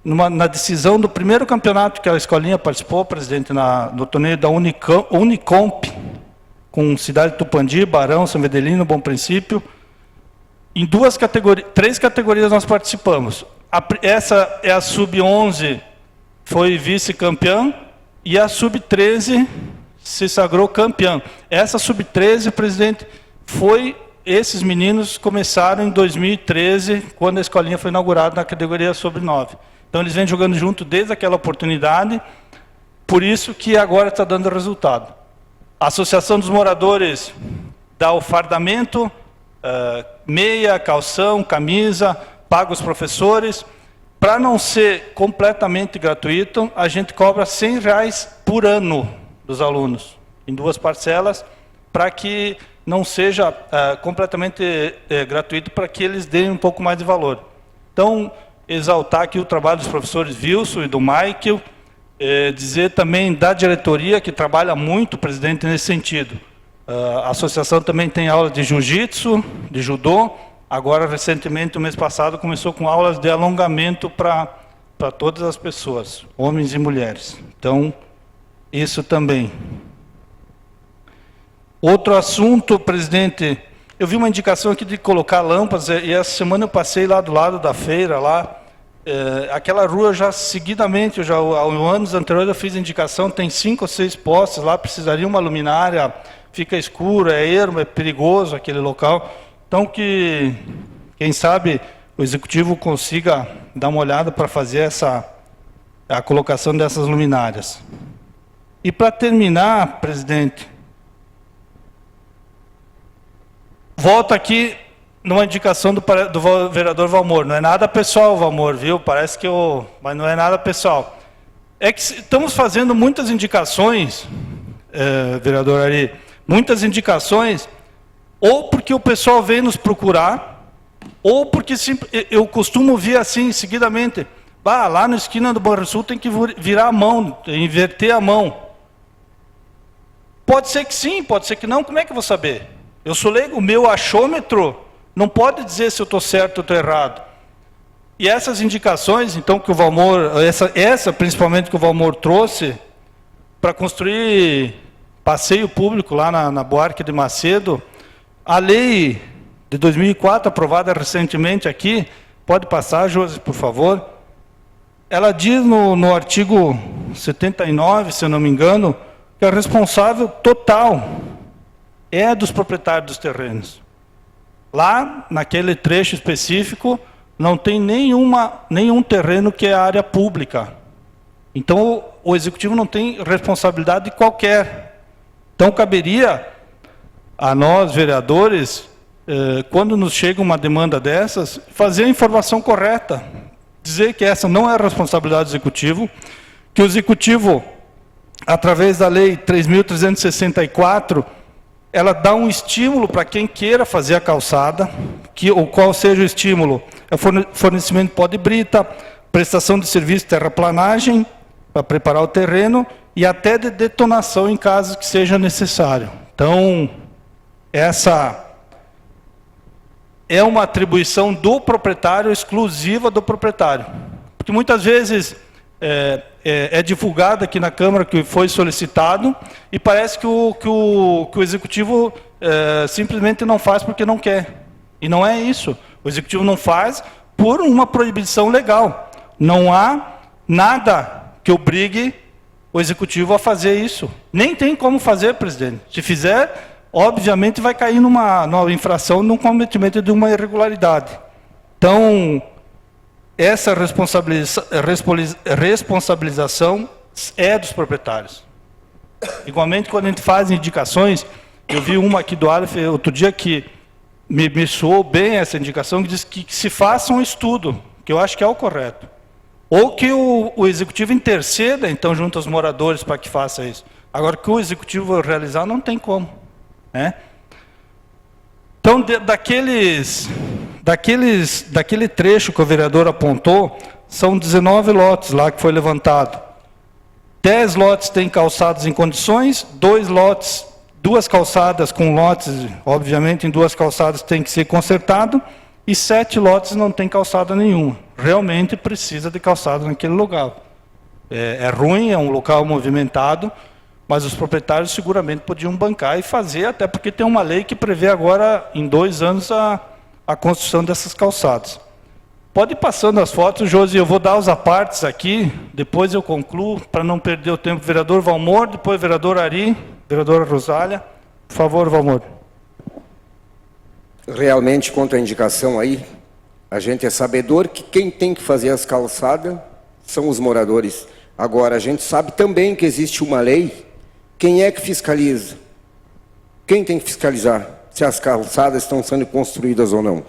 na decisão do primeiro campeonato que a escolinha participou, presidente, no torneio da Unicomp, com Cidade de Tupandi, Barão, São Vedelino, Bom Princípio, em 3 categorias nós participamos. Essa é a Sub-11, foi vice-campeã, e a Sub-13 se sagrou campeão. Essa Sub-13, presidente, esses meninos começaram em 2013, quando a escolinha foi inaugurada na categoria Sub-9. Então eles vêm jogando junto desde aquela oportunidade, por isso que agora está dando resultado. A Associação dos Moradores dá o fardamento, meia, calção, camisa, paga os professores. Para não ser completamente gratuito, a gente cobra R$100 por ano dos alunos, em 2 parcelas, para que não seja completamente gratuito, para que eles deem um pouco mais de valor. Então, exaltar aqui o trabalho dos professores Wilson e do Michael, dizer também da diretoria, que trabalha muito, presidente, nesse sentido. A associação também tem aula de jiu-jitsu, de judô, agora, recentemente, o mês passado, começou com aulas de alongamento para todas as pessoas, homens e mulheres. Então, isso também. Outro assunto, presidente, eu vi uma indicação aqui de colocar lâmpadas, e essa semana eu passei lá do lado da feira, lá, aquela rua já seguidamente, há anos anteriores eu fiz indicação, tem 5 ou 6 postes lá, precisaria uma luminária, fica escuro, é ermo, é perigoso aquele local. Então quem sabe o Executivo consiga dar uma olhada para fazer a colocação dessas luminárias. E para terminar, presidente, volto aqui numa indicação do vereador Valmor. Não é nada pessoal, Valmor, viu? Parece que mas não é nada pessoal. É que estamos fazendo muitas indicações, vereador Ari, muitas indicações, ou porque o pessoal vem nos procurar, ou porque eu costumo ver assim, seguidamente, lá na esquina do Banrisul tem que virar a mão, inverter a mão. Pode ser que sim, pode ser que não, como é que eu vou saber? Eu sou leigo, o meu achômetro não pode dizer se eu estou certo ou estou errado. E essas indicações, então, que o Valmor, essa principalmente que o Valmor trouxe, para construir passeio público lá na Buarque de Macedo, a lei de 2004, aprovada recentemente aqui, pode passar, Josi, por favor, ela diz no artigo 79, se eu não me engano, que a responsável total é dos proprietários dos terrenos. Lá, naquele trecho específico, não tem nenhum terreno que é área pública. Então, o Executivo não tem responsabilidade qualquer. Então, caberia a nós, vereadores, quando nos chega uma demanda dessas, fazer a informação correta. Dizer que essa não é a responsabilidade do Executivo, que o Executivo, através da Lei 3.364, ela dá um estímulo para quem queira fazer a calçada, qual seja o estímulo? É fornecimento de pó de brita, prestação de serviço de terraplanagem, para preparar o terreno, e até de detonação em casos que seja necessário. Então, essa é uma atribuição do proprietário, exclusiva do proprietário. Porque muitas vezes é divulgado aqui na Câmara que foi solicitado e parece que o Executivo simplesmente não faz porque não quer. E não é isso. O Executivo não faz por uma proibição legal. Não há nada que obrigue o Executivo a fazer isso. Nem tem como fazer, presidente. Se fizer, obviamente vai cair numa infração, num cometimento de uma irregularidade. Então, essa responsabilização é dos proprietários. Igualmente, quando a gente faz indicações, eu vi uma aqui do Aleph outro dia que me soou bem essa indicação, que diz que se faça um estudo, que eu acho que é o correto. Ou que o Executivo interceda, então, junto aos moradores para que faça isso. Agora, que o Executivo realizar, não tem como. Né? Então, daquele trecho que o vereador apontou, são 19 lotes lá que foi levantado. 10 lotes têm calçados em condições, 2 calçadas com lotes, obviamente em 2 calçadas tem que ser consertado, e 7 lotes não tem calçada nenhuma. Realmente precisa de calçada naquele lugar. É ruim, é um local movimentado, mas os proprietários seguramente podiam bancar e fazer, até porque tem uma lei que prevê agora, em 2 anos, a construção dessas calçadas. Pode ir passando as fotos, Josi, eu vou dar os apartes aqui, depois eu concluo, para não perder o tempo. Vereador Valmor, depois vereador Ari, vereadora Rosália. Por favor, Valmor. Realmente, quanto à indicação aí, a gente é sabedor que quem tem que fazer as calçadas são os moradores. Agora, a gente sabe também que existe uma lei. Quem é que fiscaliza? Quem tem que fiscalizar se as calçadas estão sendo construídas ou não?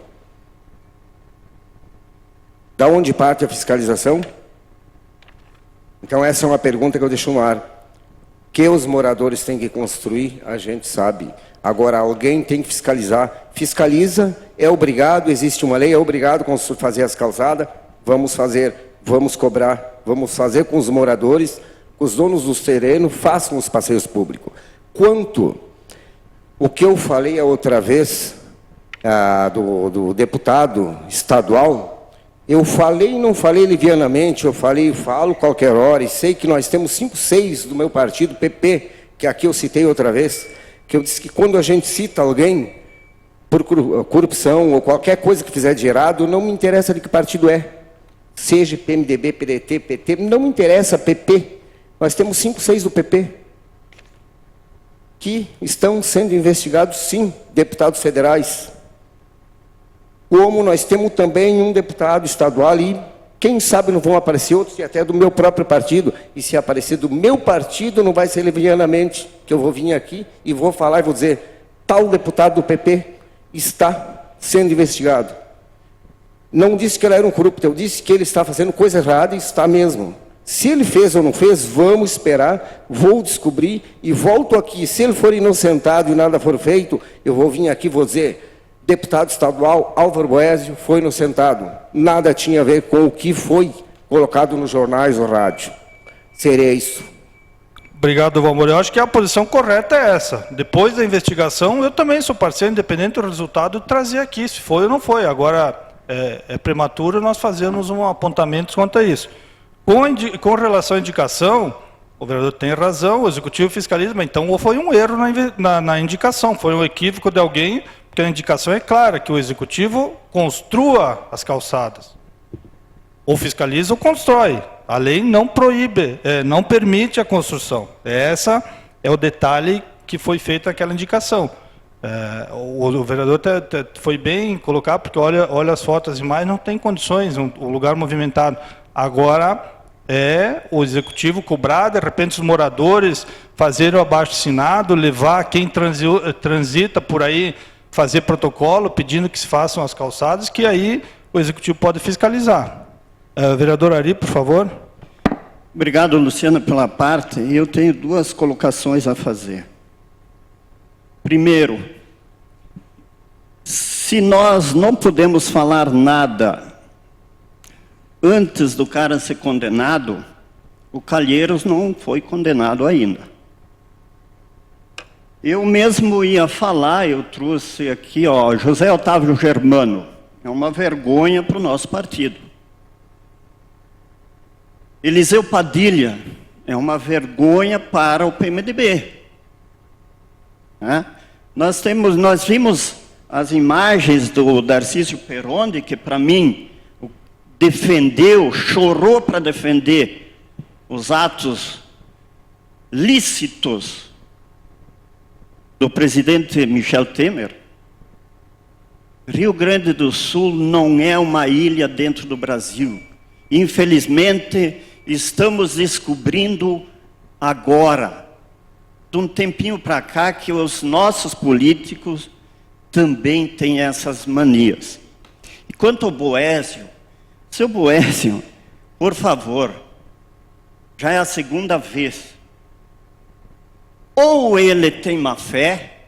Da onde parte a fiscalização? Então, essa é uma pergunta que eu deixo no ar. Que os moradores têm que construir, a gente sabe. Agora, alguém tem que fiscalizar. Fiscaliza, é obrigado, existe uma lei, é obrigado a fazer as calçadas. Vamos fazer, vamos cobrar, vamos fazer com os moradores, com os donos dos terrenos, façam os passeios públicos. Quanto o que eu falei a outra vez, do deputado estadual, eu falei e não falei livianamente, eu falei e falo qualquer hora, e sei que nós temos 5, 6 do meu partido, PP, que aqui eu citei outra vez, que eu disse que quando a gente cita alguém por corrupção ou qualquer coisa que fizer de errado, não me interessa de que partido é. seja PMDB, PDT, PT, não interessa PP. Nós temos 5, 6 do PP que estão sendo investigados, sim, deputados federais. Como nós temos também um deputado estadual e quem sabe não vão aparecer outros, e até do meu próprio partido. E se aparecer do meu partido, não vai ser levianamente que eu vou vir aqui e vou falar e vou dizer, tal deputado do PP está sendo investigado. Não disse que ele era um corrupto, eu disse que ele está fazendo coisa errada e está mesmo. Se ele fez ou não fez, vamos esperar, vou descobrir e volto aqui. Se ele for inocentado e nada for feito, eu vou vir aqui e vou dizer, deputado estadual Álvaro Boésio foi inocentado. Nada tinha a ver com o que foi colocado nos jornais ou rádio. Seria isso. Obrigado, Valmor. Eu acho que a posição correta é essa. Depois da investigação, eu também sou parceiro, independente do resultado, de trazer aqui, se foi ou não foi. Agora, é prematuro nós fazermos um apontamento quanto a isso. Com relação à indicação, o vereador tem razão, o executivo fiscaliza, mas então foi um erro na indicação, foi um equívoco de alguém, porque a indicação é clara, que o executivo construa as calçadas. Ou fiscaliza ou constrói. A lei não proíbe, não permite a construção. Esse é o detalhe que foi feito naquela indicação. O vereador foi bem colocar, porque olha as fotos, as imagens, não tem condições, um lugar movimentado. Agora, o executivo cobrar, de repente os moradores fazerem o abaixo-assinado, levar quem transita por aí, fazer protocolo, pedindo que se façam as calçadas, que aí o executivo pode fiscalizar. Vereador Ari, por favor. Obrigado, Luciano, pela parte. Eu tenho 2 colocações a fazer. Primeiro, se nós não podemos falar nada antes do cara ser condenado, o Calheiros não foi condenado ainda. Eu mesmo ia falar, eu trouxe aqui, José Otávio Germano. É uma vergonha para o nosso partido. Eliseu Padilha é uma vergonha para o PMDB. Nós vimos as imagens do Darcísio Perondi, que para mim defendeu, chorou para defender os atos lícitos do presidente Michel Temer. Rio Grande do Sul não é uma ilha dentro do Brasil. Infelizmente, estamos descobrindo agora, de um tempinho para cá, que os nossos políticos também têm essas manias. E quanto ao Boésio, seu Boésio, por favor, já é a 2ª vez. Ou ele tem má fé,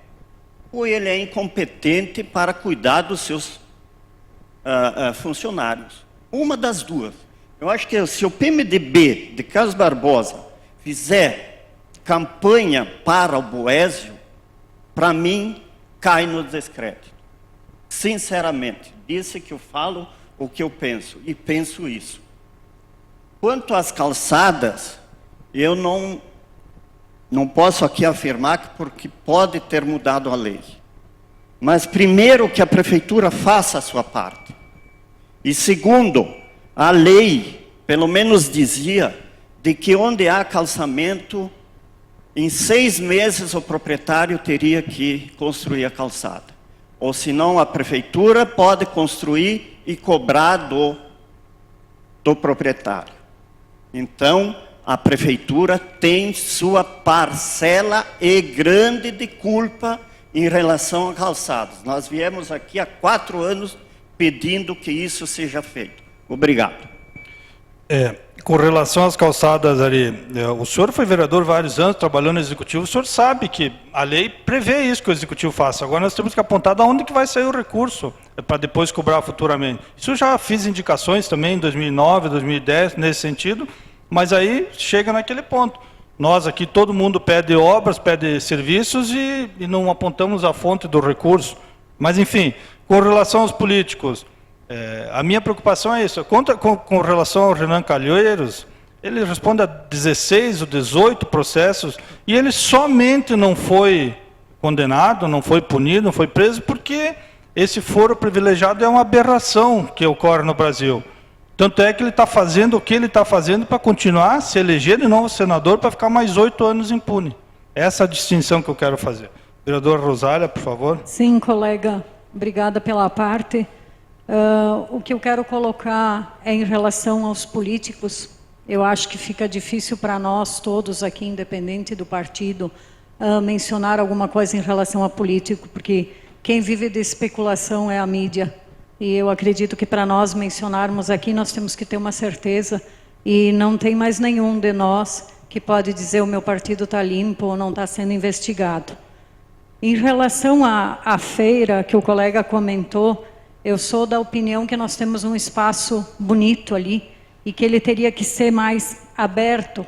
ou ele é incompetente para cuidar dos seus funcionários. Uma das duas. Eu acho que se o PMDB de Carlos Barbosa fizer campanha para o Boésio, para mim, cai no descrédito. Sinceramente, disse que eu falo o que eu penso, e penso isso. Quanto às calçadas, eu não posso aqui afirmar porque pode ter mudado a lei. Mas primeiro que a prefeitura faça a sua parte. E segundo, a lei, pelo menos dizia, de que onde há calçamento, em 6 meses o proprietário teria que construir a calçada. Ou senão a prefeitura pode construir e cobrar do proprietário. Então, a prefeitura tem sua parcela e grande de culpa em relação a calçados. Nós viemos aqui há 4 anos pedindo que isso seja feito. Obrigado. Com relação às calçadas, Ari, o senhor foi vereador vários anos, trabalhando no executivo, o senhor sabe que a lei prevê isso que o executivo faça. Agora nós temos que apontar de onde que vai sair o recurso, para depois cobrar futuramente. Isso eu já fiz indicações também em 2009, 2010, nesse sentido, mas aí chega naquele ponto. Nós aqui, todo mundo pede obras, pede serviços e não apontamos a fonte do recurso. Mas enfim, com relação aos políticos, a minha preocupação é isso. Com relação ao Renan Calheiros, ele responde a 16 ou 18 processos e ele somente não foi condenado, não foi punido, não foi preso, porque esse foro privilegiado é uma aberração que ocorre no Brasil. Tanto é que ele está fazendo o que ele está fazendo para continuar se eleger de novo senador para ficar mais 8 anos impune. Essa é a distinção que eu quero fazer. Vereadora Rosália, por favor. Sim, colega, obrigada pela parte. O que eu quero colocar é em relação aos políticos. Eu acho que fica difícil para nós todos aqui, independente do partido, mencionar alguma coisa em relação a político, porque quem vive de especulação é a mídia. E eu acredito que para nós mencionarmos aqui, nós temos que ter uma certeza, e não tem mais nenhum de nós que pode dizer o meu partido está limpo ou não está sendo investigado. Em relação à feira que o colega comentou, eu sou da opinião que nós temos um espaço bonito ali e que ele teria que ser mais aberto.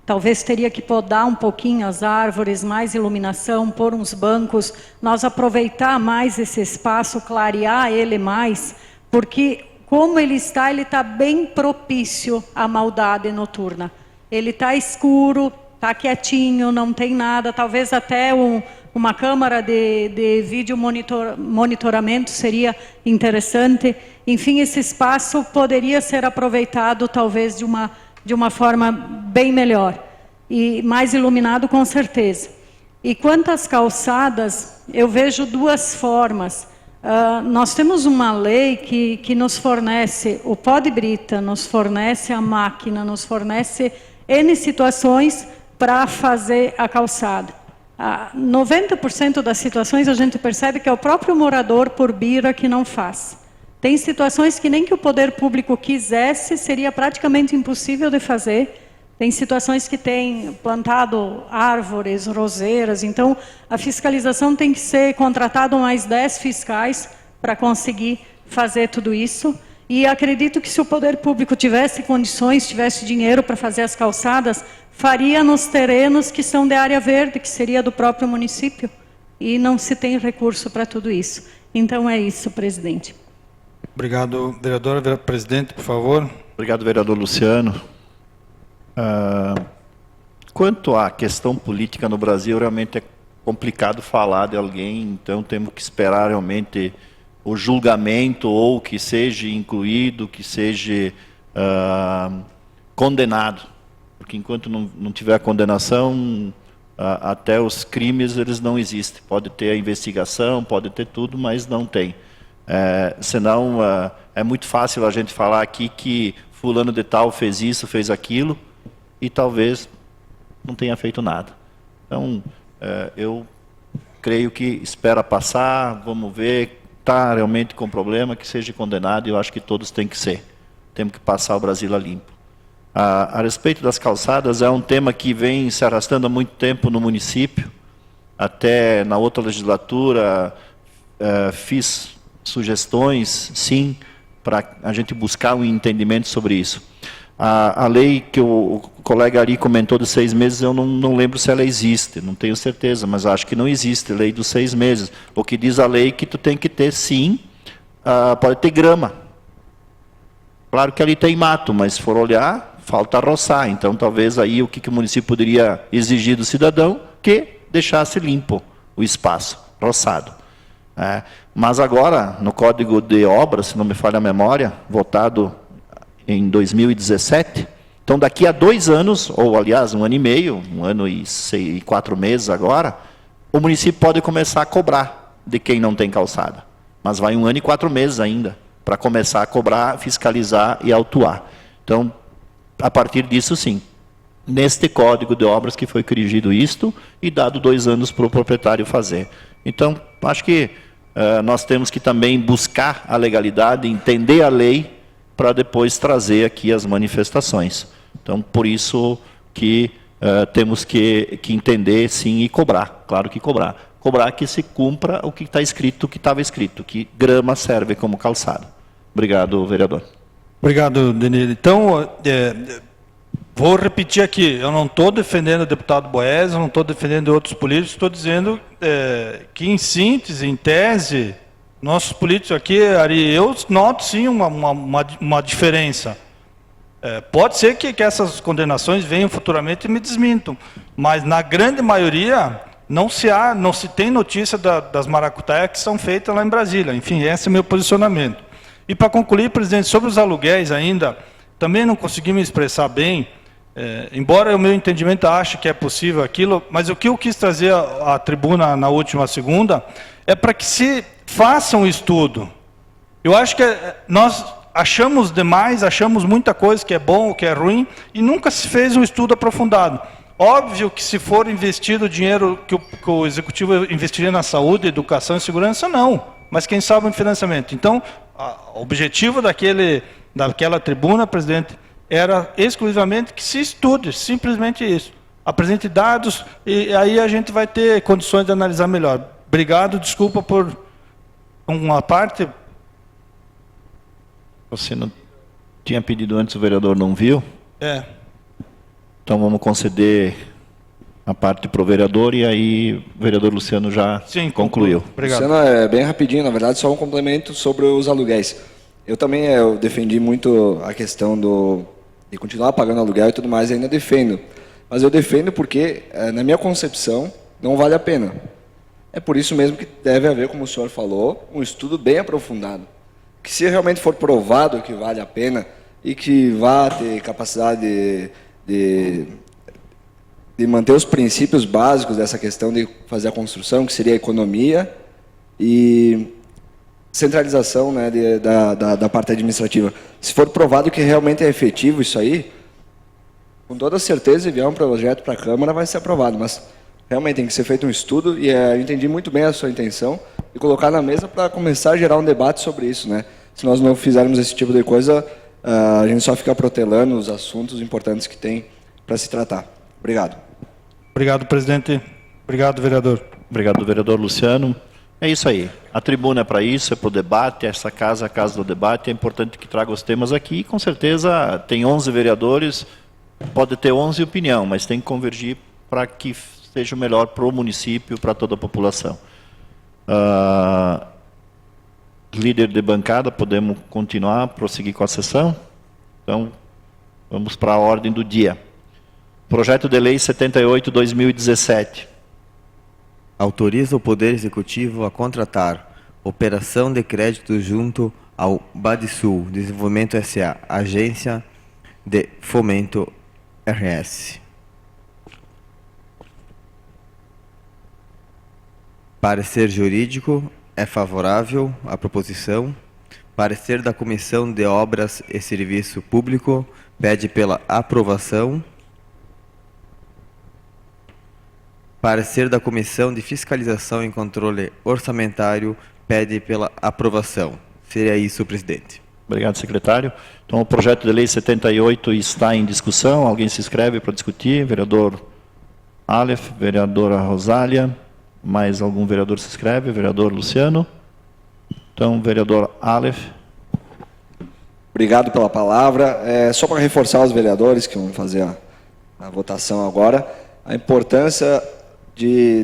Talvez teria que podar um pouquinho as árvores, mais iluminação, pôr uns bancos, nós aproveitar mais esse espaço, clarear ele mais, porque como ele está bem propício à maldade noturna. Ele está escuro, está quietinho, não tem nada, talvez até uma câmara de vídeo monitoramento seria interessante. Enfim, esse espaço poderia ser aproveitado talvez de uma forma bem melhor e mais iluminado com certeza. E quanto às calçadas, eu vejo duas formas. Nós temos uma lei que nos fornece o pó de brita, nos fornece a máquina, nos fornece N situações para fazer a calçada. 90% das situações a gente percebe que é o próprio morador por birra que não faz. Tem situações que nem que o poder público quisesse, seria praticamente impossível de fazer. Tem situações que tem plantado árvores, roseiras, então a fiscalização tem que ser contratado mais 10 fiscais para conseguir fazer tudo isso. E acredito que se o poder público tivesse condições, tivesse dinheiro para fazer as calçadas, faria nos terrenos que são de área verde, que seria do próprio município. E não se tem recurso para tudo isso. Então é isso, presidente. Obrigado, vereadora. Presidente, por favor. Obrigado, vereador Luciano. Quanto à questão política no Brasil, realmente é complicado falar de alguém, então temos que esperar realmente o julgamento ou que seja incluído, que seja condenado. Porque enquanto não tiver condenação, até os crimes eles não existem. Pode ter a investigação, pode ter tudo, mas não tem. Senão é muito fácil a gente falar aqui que fulano de tal fez isso, fez aquilo, e talvez não tenha feito nada. Então, eu creio que espera passar, vamos ver, está realmente com problema, que seja condenado, e eu acho que todos têm que ser. Temos que passar o Brasil a limpo. A respeito das calçadas, é um tema que vem se arrastando há muito tempo no município. Até na outra legislatura, fiz sugestões, sim, para a gente buscar um entendimento sobre isso. A lei que o colega Ari comentou de 6 meses, eu não lembro se ela existe, não tenho certeza, mas acho que não existe lei dos 6 meses. O que diz a lei é que tu tem que ter, sim, pode ter grama. Claro que ali tem mato, mas se for olhar, falta roçar. Então, talvez aí o que o município poderia exigir do cidadão, que deixasse limpo o espaço, roçado. Mas agora, no Código de Obras, se não me falha a memória, votado em 2017, então daqui a 2 anos, ou aliás 1 ano e meio, 1 ano e 4 meses agora, o município pode começar a cobrar de quem não tem calçada. Mas vai 1 ano e 4 meses ainda, para começar a cobrar, fiscalizar e autuar. Então, a partir disso sim, neste Código de Obras que foi corrigido isto, e dado 2 anos para o proprietário fazer. Então, acho que nós temos que também buscar a legalidade, entender a lei, para depois trazer aqui as manifestações. Então, por isso que temos que entender, sim, e cobrar. Claro que cobrar. Cobrar que se cumpra o que está escrito, o que estava escrito, que grama serve como calçado. Obrigado, vereador. Obrigado, Denir. Então, vou repetir aqui. Eu não estou defendendo o deputado Boés, eu não estou defendendo outros políticos, estou dizendo que, em síntese, em tese, nossos políticos aqui, Ari, eu noto sim uma diferença. Pode ser que essas condenações venham futuramente e me desmintam, mas na grande maioria não se tem notícia das maracutaias que são feitas lá em Brasília. Enfim, esse é o meu posicionamento. E para concluir, presidente, sobre os aluguéis ainda, também não consegui me expressar bem, embora o meu entendimento ache que é possível aquilo, mas o que eu quis trazer à tribuna na última segunda é para que se faça um estudo. Eu acho que nós achamos demais, achamos muita coisa que é bom, que é ruim, e nunca se fez um estudo aprofundado. Óbvio que se for investido o dinheiro que o Executivo investiria na saúde, educação e segurança, não. Mas quem sabe em financiamento. Então, o objetivo daquela tribuna, presidente, era exclusivamente que se estude, simplesmente isso. Apresente dados e aí a gente vai ter condições de analisar melhor. Obrigado, desculpa por uma parte. Você não tinha pedido antes, o vereador não viu? Então vamos conceder a parte para o vereador e aí o vereador Luciano já concluiu. Obrigado. Luciano, é bem rapidinho, na verdade, só um complemento sobre os aluguéis. Eu também defendi muito a questão de continuar pagando aluguel e tudo mais, ainda defendo. Mas eu defendo porque, na minha concepção, não vale a pena. É por isso mesmo que deve haver, como o senhor falou, um estudo bem aprofundado. Que se realmente for provado que vale a pena e que vá ter capacidade de manter os princípios básicos dessa questão de fazer a construção, que seria a economia e centralização, né, da parte administrativa. Se for provado que realmente é efetivo isso aí, com toda certeza, enviar um projeto para a Câmara vai ser aprovado, mas realmente tem que ser feito um estudo e eu entendi muito bem a sua intenção e colocar na mesa para começar a gerar um debate sobre isso, né? Se nós não fizermos esse tipo de coisa, a gente só fica protelando os assuntos importantes que tem para se tratar. Obrigado. Obrigado, presidente. Obrigado, vereador. Obrigado, vereador Luciano. É isso aí. A tribuna é para isso, é para o debate, essa casa é a casa do debate. É importante que traga os temas aqui. Com certeza tem 11 vereadores, pode ter 11 opinião, mas tem que convergir para que seja o melhor para o município, para toda a população. Líder de bancada, podemos continuar, prosseguir com a sessão? Então, vamos para a ordem do dia. Projeto de Lei 78/2017. Autoriza o Poder Executivo a contratar operação de crédito junto ao Banrisul Desenvolvimento S.A., Agência de Fomento RS. Parecer jurídico é favorável à proposição. Parecer da Comissão de Obras e Serviço Público pede pela aprovação. Parecer da Comissão de Fiscalização e Controle Orçamentário pede pela aprovação. Seria isso, presidente. Obrigado, secretário. Então, o projeto de lei 78 está em discussão. Alguém se inscreve para discutir? Vereador Aleph, vereadora Rosália. Mais algum vereador se inscreve? Vereador Luciano. Então, vereador Aleph. Obrigado pela palavra. Só para reforçar os vereadores que vão fazer a votação agora, a importância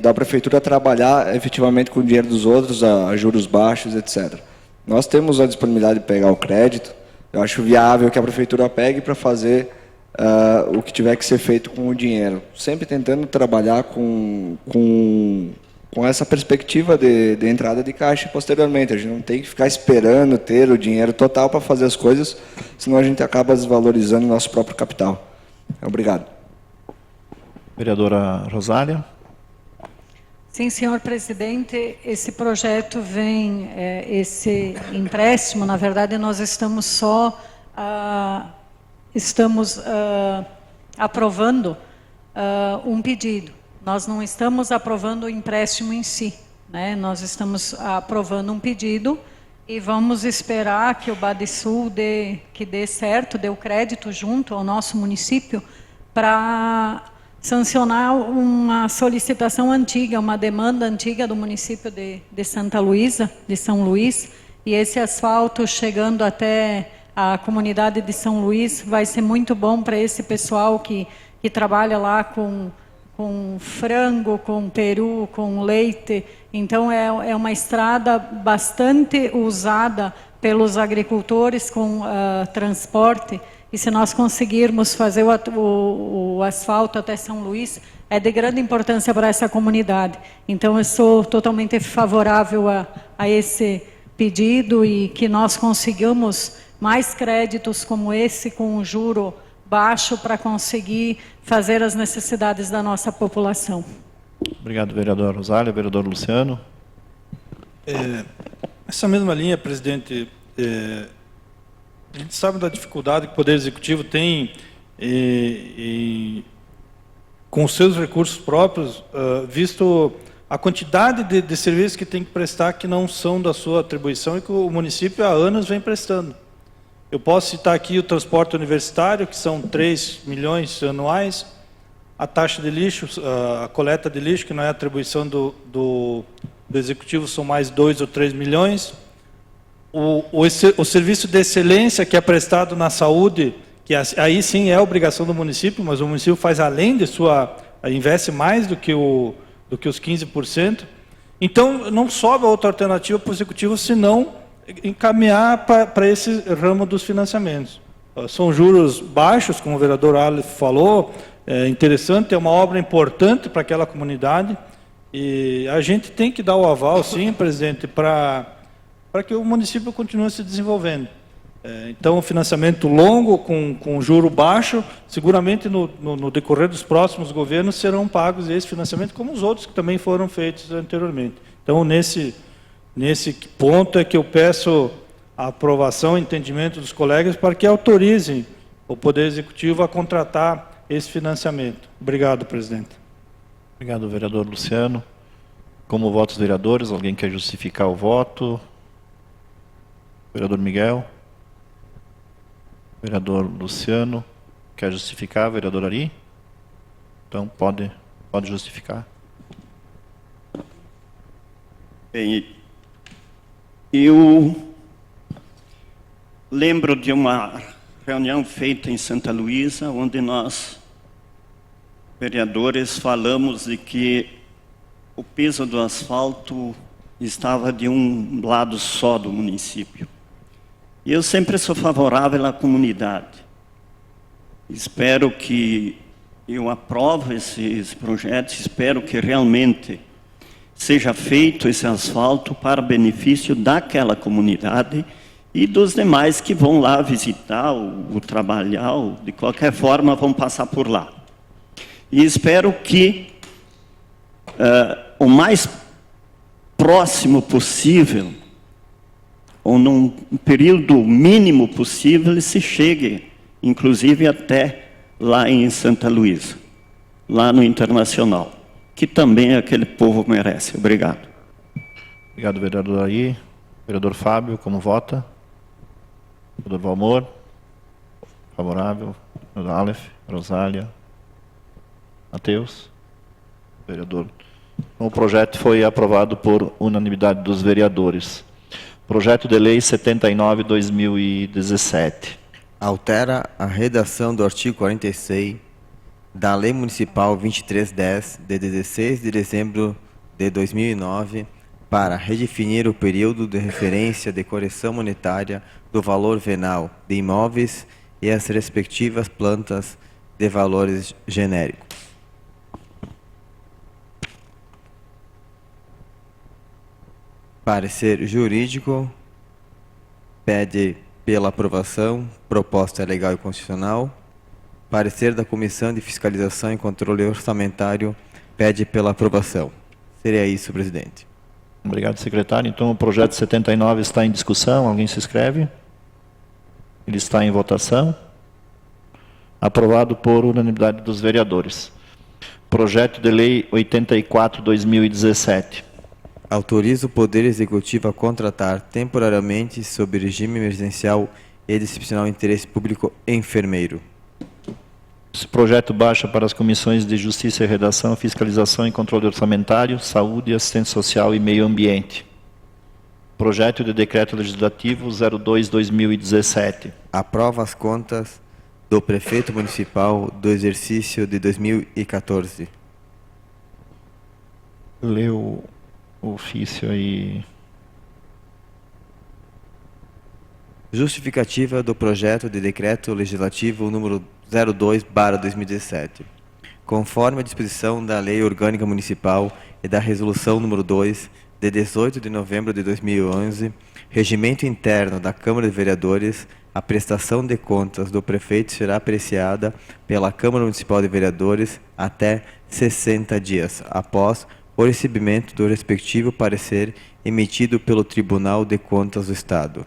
da prefeitura trabalhar efetivamente com o dinheiro dos outros, a juros baixos, etc. Nós temos a disponibilidade de pegar o crédito. Eu acho viável que a prefeitura pegue para fazer o que tiver que ser feito com o dinheiro. Sempre tentando trabalhar com essa perspectiva de entrada de caixa posteriormente. A gente não tem que ficar esperando ter o dinheiro total para fazer as coisas, senão a gente acaba desvalorizando o nosso próprio capital. Obrigado. Vereadora Rosália. Sim, senhor presidente, esse projeto vem, esse empréstimo, na verdade, nós estamos só aprovando um pedido. Nós não estamos aprovando o empréstimo em si, né? Nós estamos aprovando um pedido e vamos esperar que o Banrisul dê certo, dê o crédito junto ao nosso município para sancionar uma solicitação antiga, uma demanda antiga do município de Santa Luísa, de São Luís, e esse asfalto chegando até a comunidade de São Luís vai ser muito bom para esse pessoal que trabalha lá com frango, com peru, com leite. Então é uma estrada bastante usada pelos agricultores com transporte. E se nós conseguirmos fazer o asfalto até São Luís, é de grande importância para essa comunidade. Então, eu sou totalmente favorável a esse pedido e que nós consigamos mais créditos como esse, com um juro baixo, para conseguir fazer as necessidades da nossa população. Obrigado, vereador Rosália. Vereador Luciano. Essa mesma linha, presidente, a gente sabe da dificuldade que o Poder Executivo tem com os seus recursos próprios, visto a quantidade de serviços que tem que prestar que não são da sua atribuição e que o município há anos vem prestando. Eu posso citar aqui o transporte universitário, que são 3 milhões anuais, a taxa de lixo, a coleta de lixo, que não é atribuição do Executivo, são mais 2 ou 3 milhões, o serviço de excelência que é prestado na saúde, que aí sim é obrigação do município, mas o município faz além de investe mais do que os 15%. Então, não sobra outra alternativa para o Executivo, senão encaminhar para esse ramo dos financiamentos. São juros baixos, como o vereador Aleph falou, é interessante, é uma obra importante para aquela comunidade, e a gente tem que dar o aval, sim, presidente, para que o município continue se desenvolvendo. Então, o financiamento longo, com juro baixo, seguramente no decorrer dos próximos governos serão pagos esse financiamento, como os outros que também foram feitos anteriormente. Então, nesse ponto é que eu peço a aprovação e entendimento dos colegas para que autorizem o Poder Executivo a contratar esse financiamento. Obrigado, presidente. Obrigado, vereador Luciano. Como votos vereadores, alguém quer justificar o voto? Vereador Miguel. Vereador Luciano. Quer justificar, vereador Ari? Então, pode justificar. Bem, eu lembro de uma reunião feita em Santa Luísa, onde nós, vereadores, falamos de que o peso do asfalto estava de um lado só do município. E eu sempre sou favorável à comunidade. Espero que eu aprove esses projetos, espero que realmente seja feito esse asfalto para benefício daquela comunidade e dos demais que vão lá visitar ou trabalhar, ou de qualquer forma vão passar por lá. E espero que o mais próximo possível, ou num período mínimo possível, se chegue, inclusive até lá em Santa Luísa, lá no Internacional, que também aquele povo merece. Obrigado. Obrigado, vereador Ari. Vereador Fábio, como vota? Vereador Valmor? Favorável. Vereador Aleph? Rosália? Mateus? Vereador. O projeto foi aprovado por unanimidade dos vereadores. Projeto de Lei 79/2017. Altera a redação do artigo 46 da Lei Municipal 2310, de 16 de dezembro de 2009, para redefinir o período de referência de correção monetária do valor venal de imóveis e as respectivas plantas de valores genéricos. Parecer jurídico pede pela aprovação, proposta legal e constitucional. Parecer da Comissão de Fiscalização e Controle Orçamentário pede pela aprovação. Seria isso, presidente. Obrigado, secretário. Então, o projeto 79 está em discussão. Alguém se inscreve? Ele está em votação. Aprovado por unanimidade dos vereadores. Projeto de Lei 84/2017. Autoriza o Poder Executivo a contratar temporariamente, sob regime emergencial e de excepcional interesse público, enfermeiro. Esse projeto baixa para as comissões de Justiça e Redação, Fiscalização e Controle Orçamentário, Saúde, Assistência Social e Meio Ambiente. Projeto de Decreto Legislativo 02/2017. Aprova as contas do Prefeito Municipal do exercício de 2014. Leu o ofício aí. Justificativa do projeto de Decreto Legislativo número 02/2017. Conforme a disposição da Lei Orgânica Municipal e da Resolução número 2, de 18 de novembro de 2011, Regimento Interno da Câmara de Vereadores, a prestação de contas do prefeito será apreciada pela Câmara Municipal de Vereadores até 60 dias, após o recebimento do respectivo parecer emitido pelo Tribunal de Contas do Estado.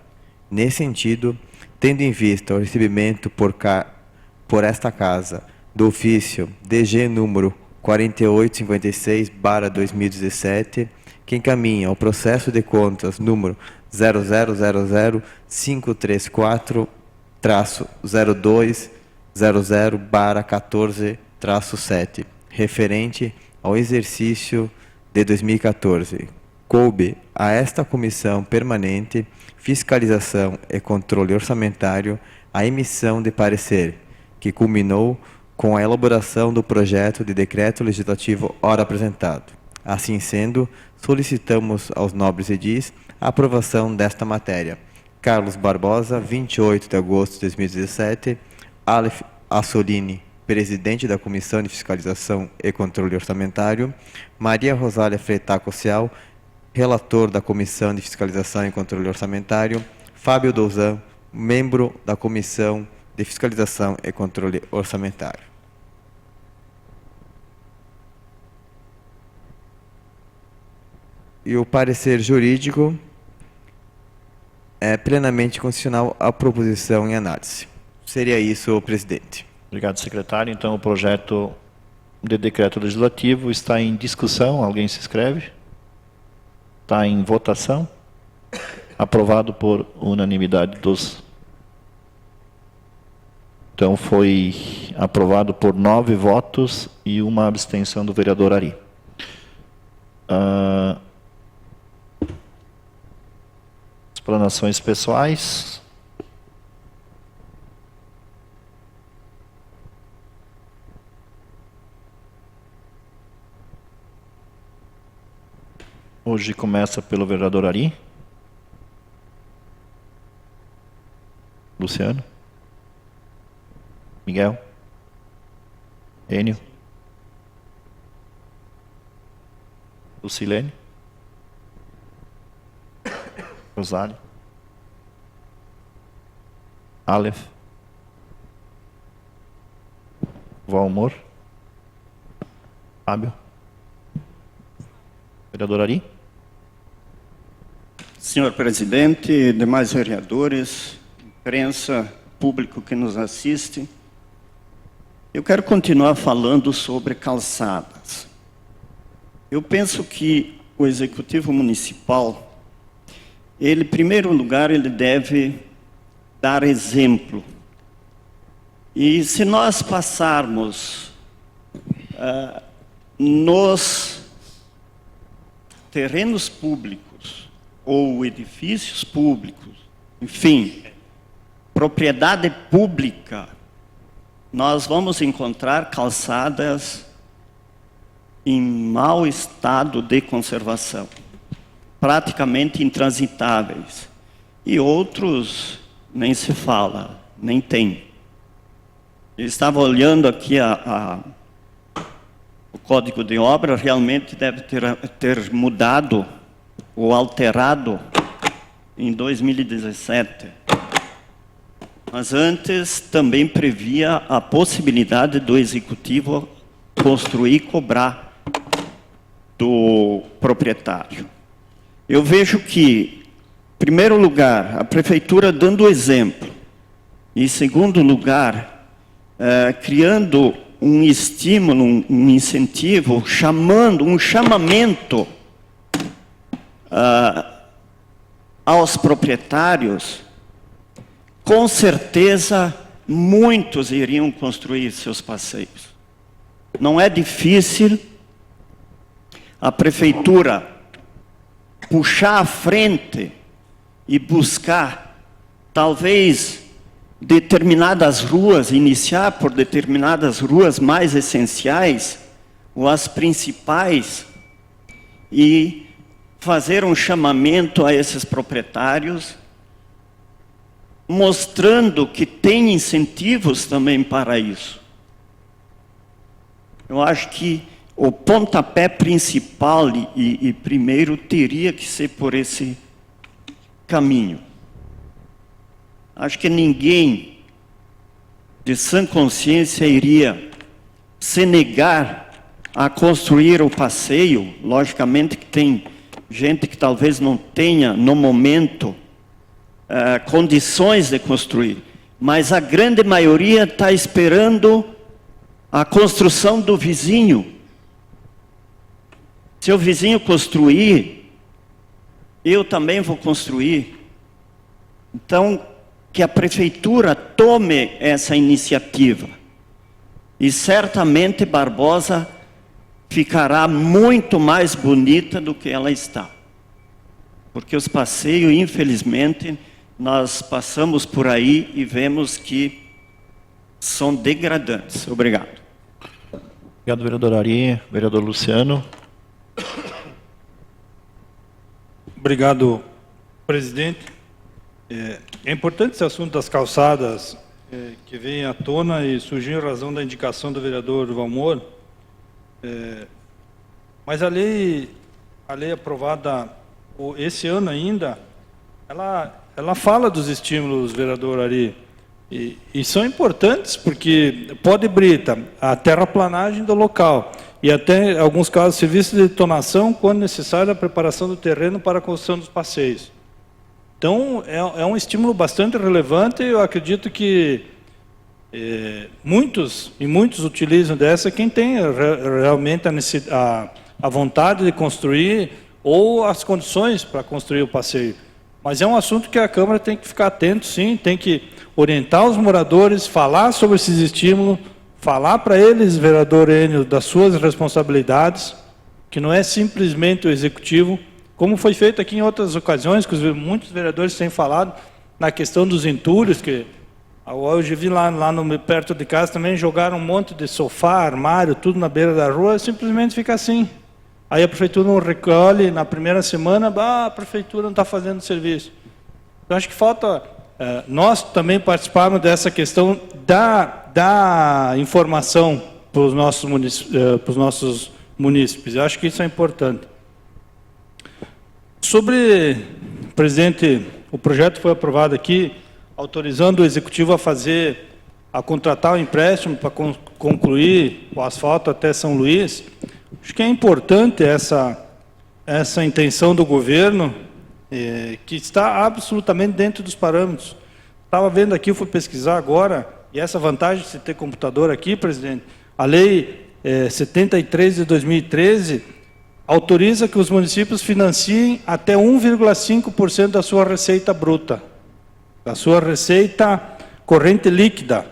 Nesse sentido, tendo em vista o recebimento por esta Casa do ofício DG número 4856/2017, que encaminha o processo de contas número 0000534-0200/14-7, referente ao exercício de 2014. Coube a esta Comissão Permanente, Fiscalização e Controle Orçamentário a emissão de parecer, que culminou com a elaboração do projeto de decreto legislativo ora apresentado. Assim sendo, solicitamos aos nobres edis a aprovação desta matéria. Carlos Barbosa, 28 de agosto de 2017. Aleph Assolini, presidente da Comissão de Fiscalização e Controle Orçamentário. Maria Rosália Freitaco Cial, relator da Comissão de Fiscalização e Controle Orçamentário. Fábio Douzan, membro da Comissão de Fiscalização e Controle Orçamentário. E o parecer jurídico é plenamente constitucional à proposição em análise. Seria isso, presidente. Obrigado, secretário. Então, o projeto de decreto legislativo está em discussão. Alguém se inscreve? Está em votação. Aprovado por unanimidade dos... Então, foi aprovado por 9 votos e uma abstenção do vereador Ari. Explanações pessoais. Hoje começa pelo vereador Ari. Luciano. Miguel. Enio. Lucilene. Rosário. Aleph. Valmor. Fábio. Vereador Ari. Senhor presidente, demais vereadores, imprensa, público que nos assiste, eu quero continuar falando sobre calçadas. Eu penso que o Executivo Municipal, ele, em primeiro lugar, ele deve dar exemplo. E se nós passarmos nos terrenos públicos ou edifícios públicos, enfim, propriedade pública, nós vamos encontrar calçadas em mau estado de conservação, praticamente intransitáveis, e outros nem se fala, nem tem. Eu estava olhando aqui o Código de Obra, realmente deve ter mudado ou alterado em 2017. Mas antes também previa a possibilidade do Executivo construir e cobrar do proprietário. Eu vejo que, em primeiro lugar, a Prefeitura dando exemplo, e em segundo lugar, criando um estímulo, um incentivo, um chamamento aos proprietários, com certeza muitos iriam construir seus passeios. Não é difícil a Prefeitura puxar à frente e buscar, talvez, determinadas ruas, iniciar por determinadas ruas mais essenciais, ou as principais, e fazer um chamamento a esses proprietários, mostrando que tem incentivos também para isso. Eu acho que o pontapé principal e primeiro teria que ser por esse caminho. Acho que ninguém de sã consciência iria se negar a construir o passeio. Logicamente que tem gente que talvez não tenha, no momento, condições de construir, mas a grande maioria está esperando a construção do vizinho. Se o vizinho construir, eu também vou construir. Então, que a prefeitura tome essa iniciativa. E certamente Barbosa ficará muito mais bonita do que ela está. Porque os passeios, infelizmente, nós passamos por aí e vemos que são degradantes. Obrigado. Obrigado, vereador Ari. Vereador Luciano. Obrigado, presidente. É importante esse assunto das calçadas que vem à tona e surgiu em razão da indicação do vereador Valmor. Mas a lei aprovada esse ano ainda, ela fala dos estímulos, vereador Ari, e são importantes porque pode brita a terraplanagem do local e até, em alguns casos, serviço de detonação quando necessário a preparação do terreno para a construção dos passeios. Então, é um estímulo bastante relevante e eu acredito que muitos utilizam dessa quem tem realmente a vontade de construir ou as condições para construir o passeio. Mas é um assunto que a Câmara tem que ficar atento, sim, tem que orientar os moradores, falar sobre esses estímulos, falar para eles, vereador Enio, das suas responsabilidades, que não é simplesmente o executivo, como foi feito aqui em outras ocasiões, que muitos vereadores têm falado na questão dos entulhos, que hoje vi lá perto de casa também jogaram um monte de sofá, armário, tudo na beira da rua, simplesmente fica assim. Aí a prefeitura não recolhe, na primeira semana, a prefeitura não está fazendo serviço. Então acho que falta nós também participarmos dessa questão da informação para os nossos munícipes. Eu acho que isso é importante. Sobre, presidente, o projeto foi aprovado aqui, autorizando o executivo a contratar o empréstimo para concluir o asfalto até São Luís. Acho que é importante essa intenção do governo, que está absolutamente dentro dos parâmetros. Estava vendo aqui, fui pesquisar agora, e essa vantagem de se ter computador aqui, presidente, a lei 73 de 2013 autoriza que os municípios financiem até 1,5% da sua receita bruta, da sua receita corrente líquida.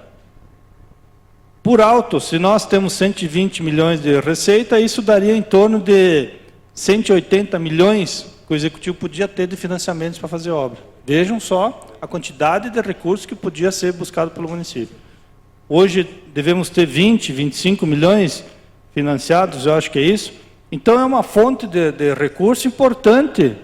Por alto, se nós temos 120 milhões de receita, isso daria em torno de 180 milhões que o executivo podia ter de financiamentos para fazer obra. Vejam só a quantidade de recursos que podia ser buscado pelo município. Hoje devemos ter 20, 25 milhões financiados, eu acho que é isso. Então é uma fonte de recurso importante.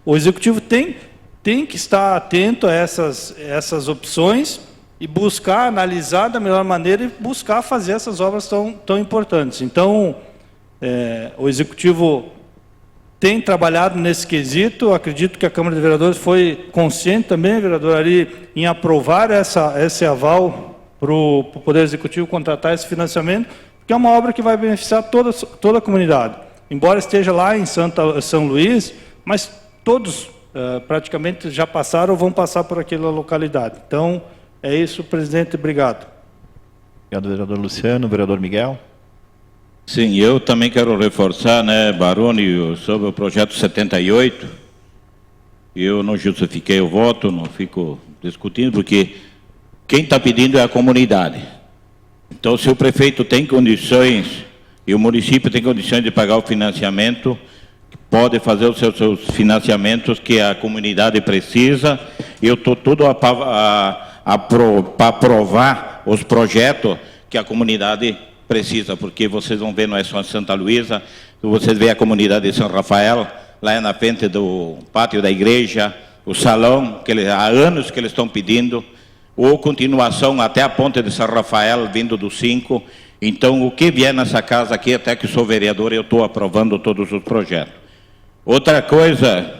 O executivo tem que estar atento a essas opções e buscar, analisar da melhor maneira e buscar fazer essas obras tão importantes. Então, o executivo tem trabalhado nesse quesito. Acredito que a Câmara de Vereadores foi consciente também, vereador Ari, em aprovar esse aval para o Poder Executivo contratar esse financiamento, porque é uma obra que vai beneficiar toda a comunidade. Embora esteja lá em São Luís, mas todos praticamente já passaram ou vão passar por aquela localidade. Então, é isso, presidente. Obrigado. Obrigado, vereador Luciano. Vereador Miguel. Sim, eu também quero reforçar, Baroni, sobre o projeto 78. Eu não justifiquei o voto, não fico discutindo, porque quem está pedindo é a comunidade. Então, se o prefeito tem condições e o município tem condições de pagar o financiamento, pode fazer os seus financiamentos que a comunidade precisa. Eu estou tudo para aprovar os projetos que a comunidade precisa, porque vocês vão ver, não é só em Santa Luísa, vocês veem a comunidade de São Rafael, lá na frente do pátio da igreja, o salão, que há anos que eles estão pedindo, ou continuação até a ponte de São Rafael, vindo do 5, Então, o que vier nessa casa aqui, até que sou vereador, eu estou aprovando todos os projetos. Outra coisa,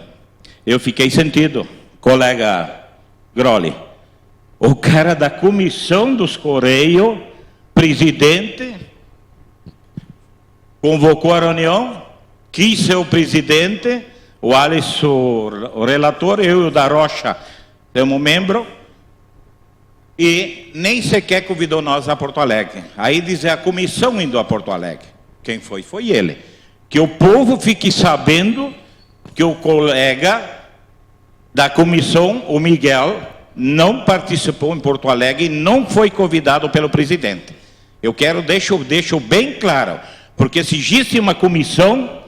eu fiquei sentido, colega Groli. O cara da comissão dos Correios, presidente, convocou a reunião, quis ser o presidente, o Alisson, o relator, eu e o da Rocha, temos membro, e nem sequer convidou nós a Porto Alegre. Aí diz a comissão indo a Porto Alegre. Quem foi? Foi ele. Que o povo fique sabendo que o colega da comissão, o Miguel, não participou em Porto Alegre e não foi convidado pelo presidente. Eu quero, deixo bem claro, porque se existe uma comissão,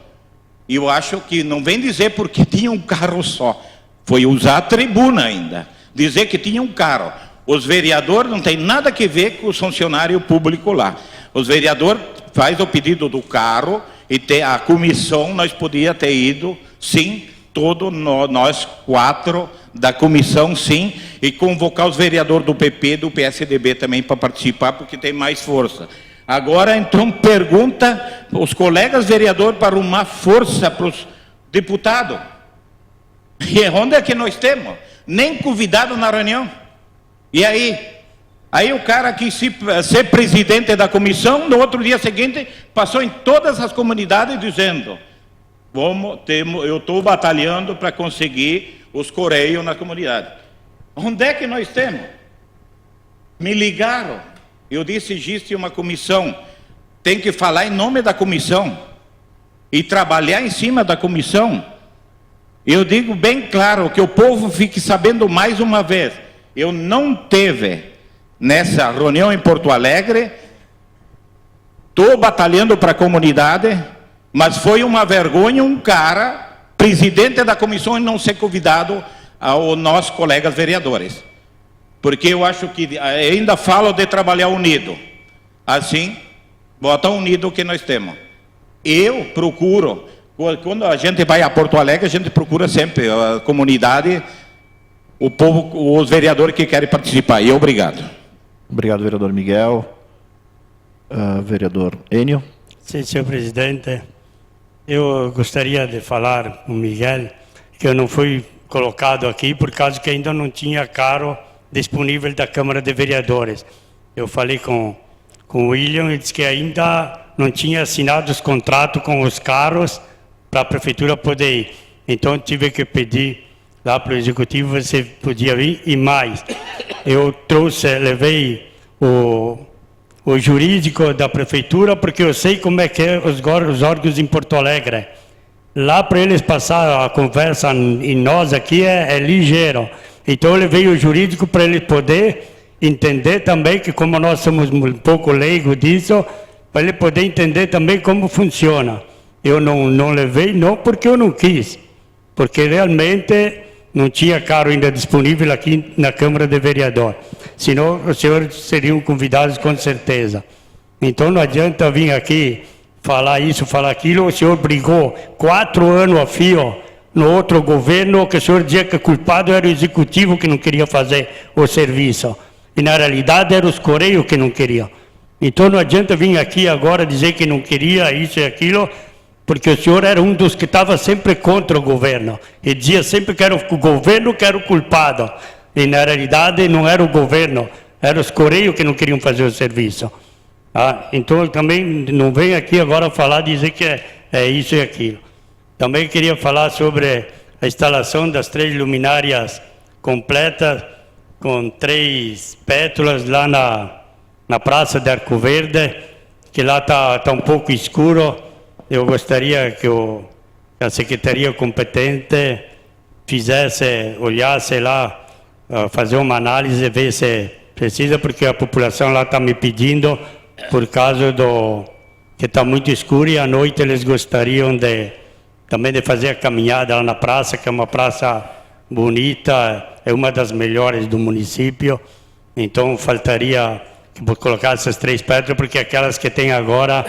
eu acho que não vem dizer porque tinha um carro só, foi usar a tribuna ainda, dizer que tinha um carro. Os vereadores não tem nada a ver com o funcionário público lá. Os vereadores faz o pedido do carro e a comissão nós podíamos ter ido, sim, nós 4 da comissão, sim, e convocar os vereadores do PP, do PSDB também para participar, porque tem mais força. Agora, então, pergunta os colegas vereadores para arrumar força para os deputados. E onde é que nós temos? Nem convidado na reunião. E aí? Aí o cara quis ser presidente da comissão, no outro dia seguinte, passou em todas as comunidades dizendo: eu estou batalhando para conseguir os Correios na comunidade. Onde é que nós temos? Me ligaram. Eu disse, existe uma comissão. Tem que falar em nome da comissão. E trabalhar em cima da comissão. Eu digo bem claro, que o povo fique sabendo mais uma vez. Eu não teve nessa reunião em Porto Alegre. Estou batalhando para a comunidade. Mas foi uma vergonha um cara, presidente da comissão, e não ser convidado aos nossos colegas vereadores. Porque eu acho que ainda falo de trabalhar unido. Assim, bota unido o que nós temos. Eu procuro, quando a gente vai a Porto Alegre, a gente procura sempre a comunidade, o povo, os vereadores que querem participar. E obrigado. Obrigado, vereador Miguel. Vereador Enio. Sim, senhor presidente. Eu gostaria de falar com o Miguel que eu não fui colocado aqui por causa que ainda não tinha carro disponível da Câmara de Vereadores. Eu falei com o William e disse que ainda não tinha assinado os contratos com os carros para a prefeitura poder ir. Então tive que pedir lá para o executivo se podia vir. E mais, eu levei o jurídico da prefeitura, porque eu sei como é que é os órgãos em Porto Alegre. Lá para eles passar a conversa em nós aqui é ligeiro. Então eu levei o jurídico para ele poder entender também, que como nós somos um pouco leigos disso, para ele poder entender também como funciona. Eu não levei, não porque eu não quis, porque realmente não tinha carro ainda disponível aqui na Câmara de Vereador. Senão os senhores seriam convidados com certeza. Então não adianta vir aqui falar isso, falar aquilo. O senhor brigou 4 anos a fio no outro governo, que o senhor dizia que o culpado era o executivo que não queria fazer o serviço. E na realidade eram os Correios que não queriam. Então não adianta vir aqui agora dizer que não queria isso e aquilo, porque o senhor era um dos que estava sempre contra o governo. E dizia sempre que era o governo que era o culpado. E na realidade não era o governo, eram os Correios que não queriam fazer o serviço. Então também não venho aqui agora falar, dizer que é isso e aquilo. Também queria falar sobre a instalação das 3 luminárias completas, com 3 pétalas lá na Praça de Arco Verde, que lá está um pouco escuro. Eu gostaria que a Secretaria competente olhasse lá, fazer uma análise, ver se precisa, porque a população lá está me pedindo, por causa que está muito escuro, e à noite eles gostariam também de fazer a caminhada lá na praça, que é uma praça bonita, é uma das melhores do município. Então faltaria colocar essas 3 pedras, porque aquelas que tem agora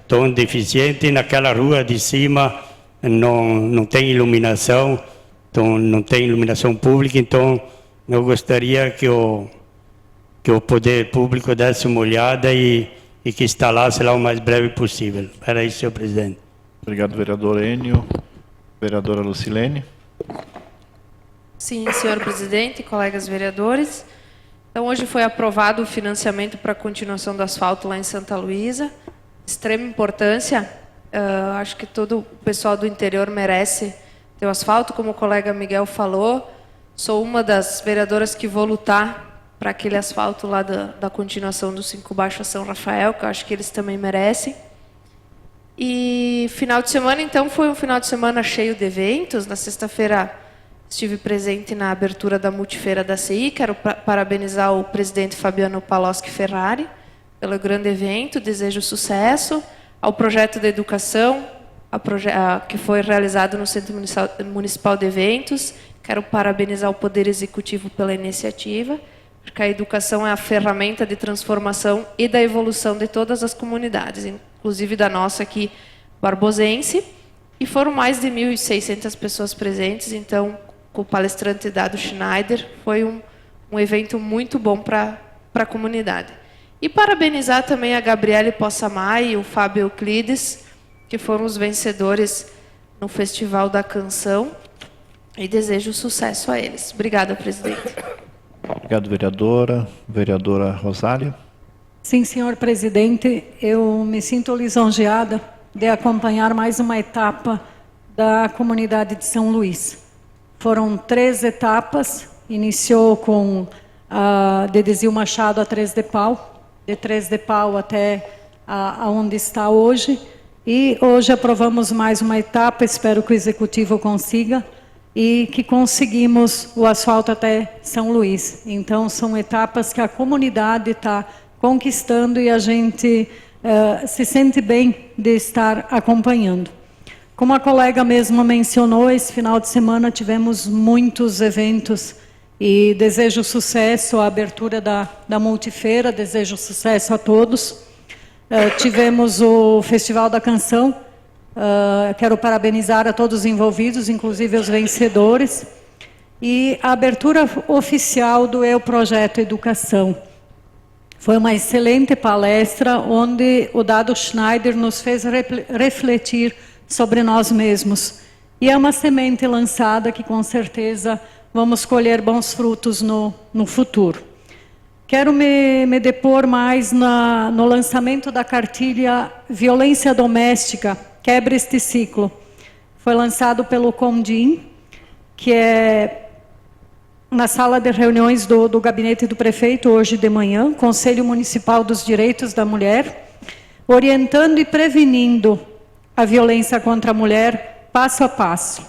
estão deficientes, e naquela rua de cima não tem iluminação, então não tem iluminação pública. Então eu gostaria que o poder público desse uma olhada e e que instalasse lá o mais breve possível. Era isso, senhor presidente. Obrigado, vereador Enio. Vereadora Lucilene. Sim, senhor presidente, colegas vereadores. Então, hoje foi aprovado o financiamento para a continuação do asfalto lá em Santa Luísa. Extrema importância. Acho que todo o pessoal do interior merece ter o asfalto, como o colega Miguel falou. Sou uma das vereadoras que vou lutar para aquele asfalto lá da continuação do 5 Baixo a São Rafael, que eu acho que eles também merecem. E final de semana, então, foi um final de semana cheio de eventos. Na sexta-feira estive presente na abertura da Multifeira da CI. Quero parabenizar o presidente Fabiano Paloschi Ferrari pelo grande evento, desejo sucesso ao projeto de educação que foi realizado no Centro Municipal de Eventos. Quero parabenizar o Poder Executivo pela iniciativa, porque a educação é a ferramenta de transformação e da evolução de todas as comunidades, inclusive da nossa aqui, barbosense. E foram mais de 1.600 pessoas presentes, então, com o palestrante Dado Schneider, foi um evento muito bom para a comunidade. E parabenizar também a Gabriele Possamay e o Fábio Euclides, que foram os vencedores no Festival da Canção, e desejo sucesso a eles. Obrigada, presidente. Obrigado, vereadora. Vereadora Rosália. Sim, senhor presidente, eu me sinto lisonjeada de acompanhar mais uma etapa da comunidade de São Luís. Foram 3 etapas, iniciou com a Dedezil Machado a 3 de Pau, de 3 de Pau até aonde está hoje, e hoje aprovamos mais uma etapa, espero que o Executivo consiga, e que conseguimos o asfalto até São Luís. Então, são etapas que a comunidade está conquistando e a gente se sente bem de estar acompanhando. Como a colega mesmo mencionou, esse final de semana tivemos muitos eventos e desejo sucesso à abertura da Multifeira, desejo sucesso a todos. Tivemos o Festival da Canção. Quero parabenizar a todos os envolvidos, inclusive os vencedores. E a abertura oficial do Eu Projeto Educação. Foi uma excelente palestra, onde o Dado Schneider nos fez refletir sobre nós mesmos. E é uma semente lançada que, com certeza, vamos colher bons frutos no futuro. Quero me depor mais no lançamento da cartilha Violência Doméstica, Quebra este Ciclo. Foi lançado pelo Condim, que é na sala de reuniões do gabinete do prefeito, hoje de manhã, Conselho Municipal dos Direitos da Mulher, orientando e prevenindo a violência contra a mulher passo a passo.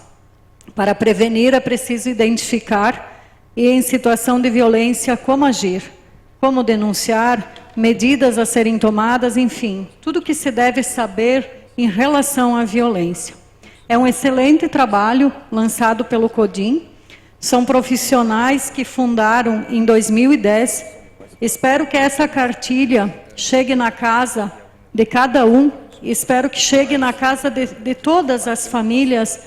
Para prevenir, é preciso identificar e, em situação de violência, como agir, como denunciar, medidas a serem tomadas, enfim, tudo o que se deve saber em relação à violência. É um excelente trabalho lançado pelo CODIM. São profissionais que fundaram em 2010. Espero que essa cartilha chegue na casa de cada um. Espero que chegue na casa de todas as famílias,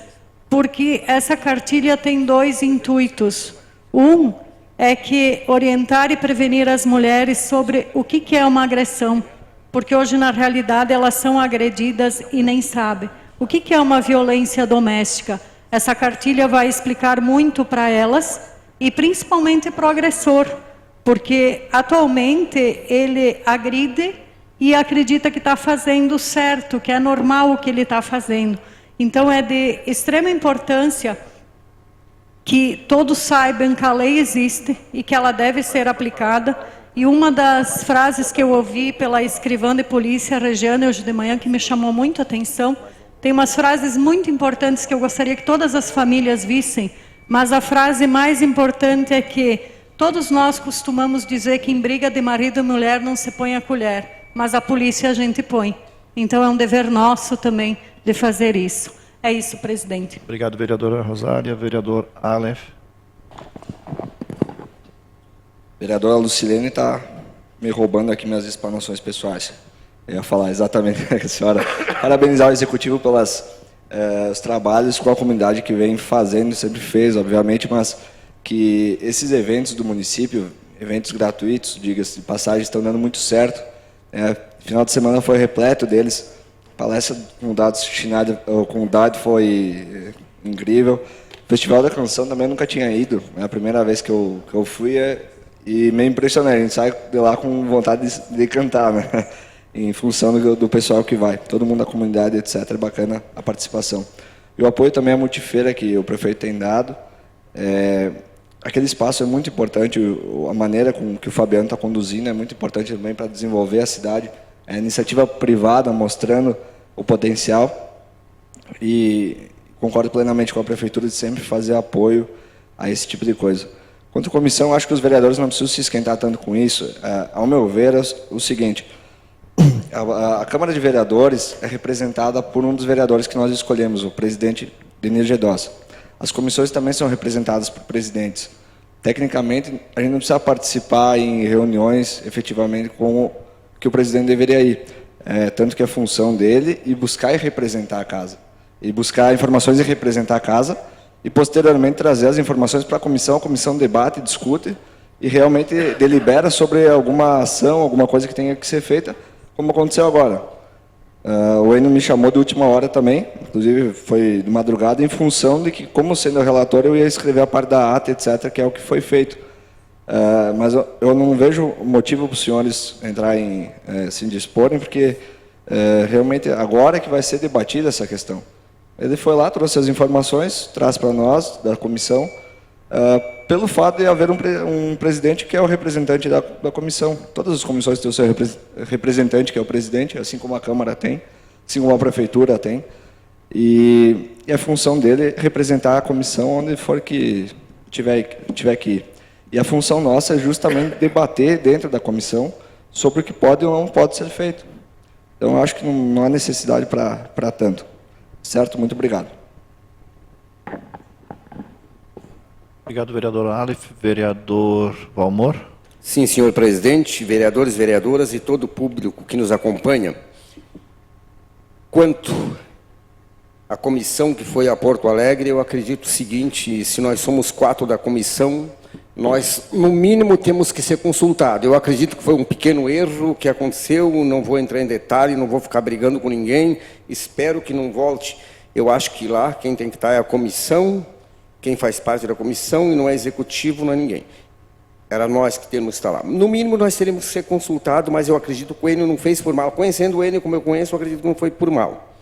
porque essa cartilha tem 2 intuitos. Um é que orientar e prevenir as mulheres sobre o que é uma agressão, porque hoje, na realidade, elas são agredidas e nem sabem. O que é uma violência doméstica? Essa cartilha vai explicar muito para elas e principalmente para o agressor, porque atualmente ele agride e acredita que está fazendo certo, que é normal o que ele está fazendo. Então é de extrema importância que todos saibam que a lei existe e que ela deve ser aplicada. E uma das frases que eu ouvi pela escrivã de polícia, Regiane, hoje de manhã, que me chamou muito a atenção, tem umas frases muito importantes que eu gostaria que todas as famílias vissem, mas a frase mais importante é que todos nós costumamos dizer que em briga de marido e mulher não se põe a colher, mas a polícia a gente põe. Então é um dever nosso também de fazer isso. É isso, presidente. Obrigado, vereadora Rosália. Vereador Aleph. Vereadora Lucilene está me roubando aqui minhas explanações pessoais. Eu ia falar exatamente com a senhora. Parabenizar o Executivo pelos trabalhos com a comunidade que vem fazendo, sempre fez, obviamente, mas que esses eventos do município, eventos gratuitos, diga-se de passagem, estão dando muito certo. Final de semana foi repleto deles. A palestra com o Dado foi incrível. O Festival da Canção também nunca tinha ido. É a primeira vez que eu fui e meio impressionante. A gente sai de lá com vontade de cantar, né? Em função do pessoal que vai. Todo mundo da comunidade, etc. É bacana a participação. E o apoio também à multifeira que o prefeito tem dado. Aquele espaço é muito importante. A maneira com que o Fabiano está conduzindo é muito importante também para desenvolver a cidade. É iniciativa privada mostrando o potencial. E concordo plenamente com a prefeitura de sempre fazer apoio a esse tipo de coisa. Quanto à comissão, acho que os vereadores não precisam se esquentar tanto com isso. Ao meu ver, é o seguinte: a Câmara de Vereadores é representada por um dos vereadores que nós escolhemos, o presidente Denir Gedós. As comissões também são representadas por presidentes. Tecnicamente, a gente não precisa participar em reuniões efetivamente com que o presidente deveria ir. Tanto que a função dele é buscar e representar a casa. E buscar informações e representar a casa, e posteriormente trazer as informações para a comissão debate, discute, e realmente delibera sobre alguma ação, alguma coisa que tenha que ser feita, como aconteceu agora. O Enio me chamou de última hora também, inclusive foi de madrugada, em função de que, como sendo o relator, eu ia escrever a parte da ata, etc., que é o que foi feito. Mas eu não vejo motivo para os senhores entrarem, se disporem, porque realmente agora é que vai ser debatida essa questão. Ele foi lá, trouxe as informações, traz para nós, da comissão, pelo fato de haver um presidente que é o representante da comissão. Todas as comissões têm o seu representante, que é o presidente, assim como a Câmara tem, assim como a Prefeitura tem. E a função dele é representar a comissão onde for que tiver que ir. E a função nossa é justamente debater dentro da comissão sobre o que pode ou não pode ser feito. Então, eu acho que não há necessidade para tanto. Certo? Muito obrigado. Obrigado, vereador Aleph. Vereador Valmor. Sim, senhor presidente, vereadores, vereadoras e todo o público que nos acompanha. Quanto à comissão que foi a Porto Alegre, eu acredito o seguinte: se nós somos 4 da comissão, nós, no mínimo, temos que ser consultados. Eu acredito que foi um pequeno erro que aconteceu, não vou entrar em detalhe, não vou ficar brigando com ninguém, espero que não volte. Eu acho que lá quem tem que estar é a comissão, quem faz parte da comissão, e não é executivo, não é ninguém. Era nós que temos que estar lá. No mínimo, nós teríamos que ser consultados, mas eu acredito que o Enio não fez por mal. Conhecendo o Enio como eu conheço, eu acredito que não foi por mal.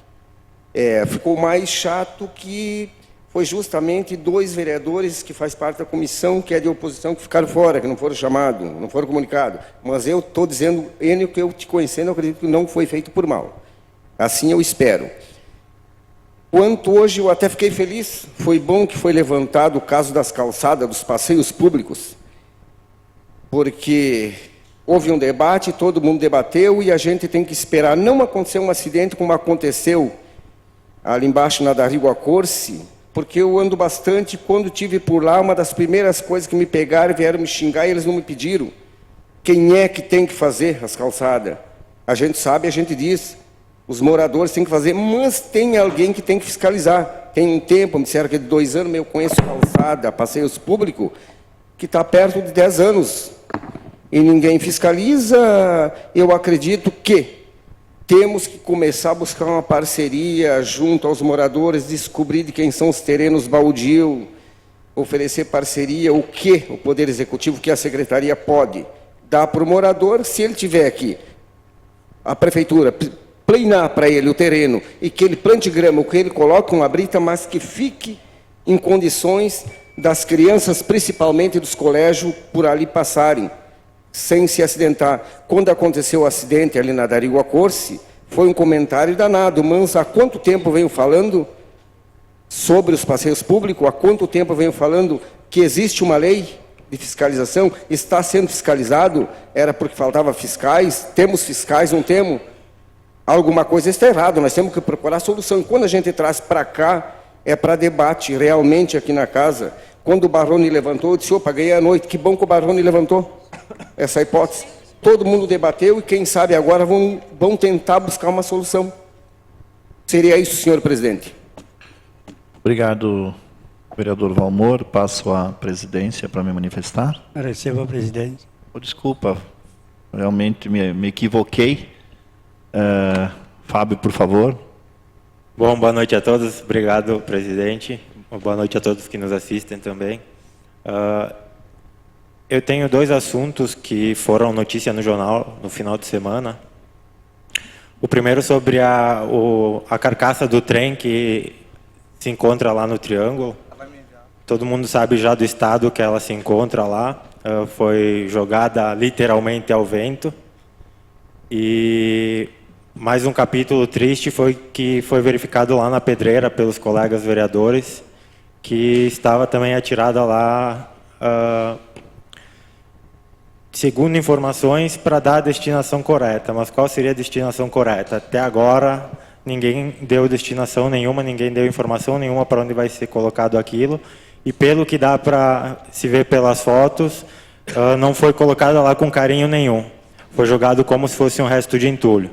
Ficou mais chato que foi justamente 2 vereadores que faz parte da comissão, que é de oposição, que ficaram fora, que não foram chamados, não foram comunicados. Mas eu estou dizendo, Enio, que eu te conhecendo, eu acredito que não foi feito por mal. Assim eu espero. Quanto hoje, eu até fiquei feliz, foi bom que foi levantado o caso das calçadas, dos passeios públicos, porque houve um debate, todo mundo debateu, e a gente tem que esperar não acontecer um acidente como aconteceu ali embaixo na Darigua Corse, porque eu ando bastante. Quando tive por lá, uma das primeiras coisas que me pegaram, vieram me xingar e eles não me pediram. Quem é que tem que fazer as calçadas? A gente sabe, a gente diz. Os moradores têm que fazer, mas tem alguém que tem que fiscalizar. Tem um tempo, me disseram que de 2 anos, eu conheço calçada, passeios públicos, que está perto de 10 anos. E ninguém fiscaliza. Eu acredito que temos que começar a buscar uma parceria junto aos moradores, descobrir de quem são os terrenos baldios, oferecer parceria, o que o Poder Executivo, que a Secretaria pode dar para o morador, se ele tiver aqui, a Prefeitura, planear para ele o terreno, e que ele plante grama, ou que ele coloque uma brita, mas que fique em condições das crianças, principalmente dos colégios, por ali passarem, sem se acidentar. Quando aconteceu o acidente ali na Darigua Corse, foi um comentário danado, mas há quanto tempo venho falando sobre os passeios públicos, há quanto tempo venho falando que existe uma lei de fiscalização, está sendo fiscalizado, era porque faltava fiscais, temos fiscais, não temos? Alguma coisa está errada, nós temos que procurar solução, e quando a gente traz para cá, é para debate realmente aqui na casa. Quando o Barrone levantou, eu disse: opa, ganhei a noite, que bom que o Barrone levantou essa hipótese. Todo mundo debateu, e quem sabe agora vão tentar buscar uma solução. Seria isso, senhor presidente. Obrigado, vereador Valmor. Passo a presidência para me manifestar. Receba, presidente. Desculpa, realmente me equivoquei. Fábio, por favor. Bom, boa noite a todos. Obrigado, presidente. Boa noite a todos que nos assistem também. Eu tenho 2 assuntos que foram notícia no jornal no final de semana. O primeiro sobre a carcaça do trem que se encontra lá no Triângulo. Todo mundo sabe já do estado que ela se encontra lá. Foi jogada literalmente ao vento. E mais um capítulo triste foi que foi verificado lá na Pedreira pelos colegas vereadores, que estava também atirada lá, segundo informações, para dar a destinação correta. Mas qual seria a destinação correta? Até agora, ninguém deu destinação nenhuma, ninguém deu informação nenhuma para onde vai ser colocado aquilo. E pelo que dá para se ver pelas fotos, não foi colocada lá com carinho nenhum. Foi jogado como se fosse um resto de entulho.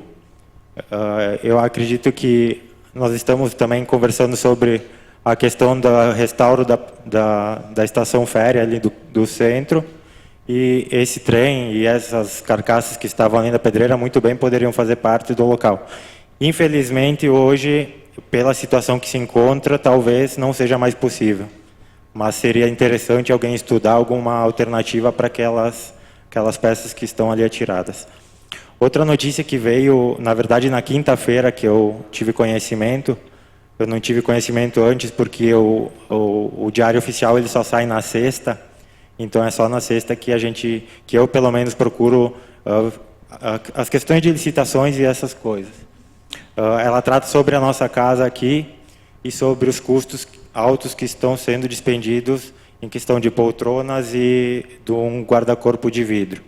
Eu acredito que nós estamos também conversando sobre a questão do restauro da estação férrea ali do centro, e esse trem e essas carcaças que estavam ali na Pedreira muito bem poderiam fazer parte do local. Infelizmente, hoje, pela situação que se encontra, talvez não seja mais possível, mas seria interessante alguém estudar alguma alternativa para aquelas peças que estão ali atiradas. Outra notícia que veio, na verdade, na quinta-feira que eu tive conhecimento, eu não tive conhecimento antes porque o Diário Oficial ele só sai na sexta, então é só na sexta que eu pelo menos procuro as questões de licitações e essas coisas. Ela trata sobre a nossa casa aqui e sobre os custos altos que estão sendo despendidos em questão de poltronas e de um guarda-corpo de vidro.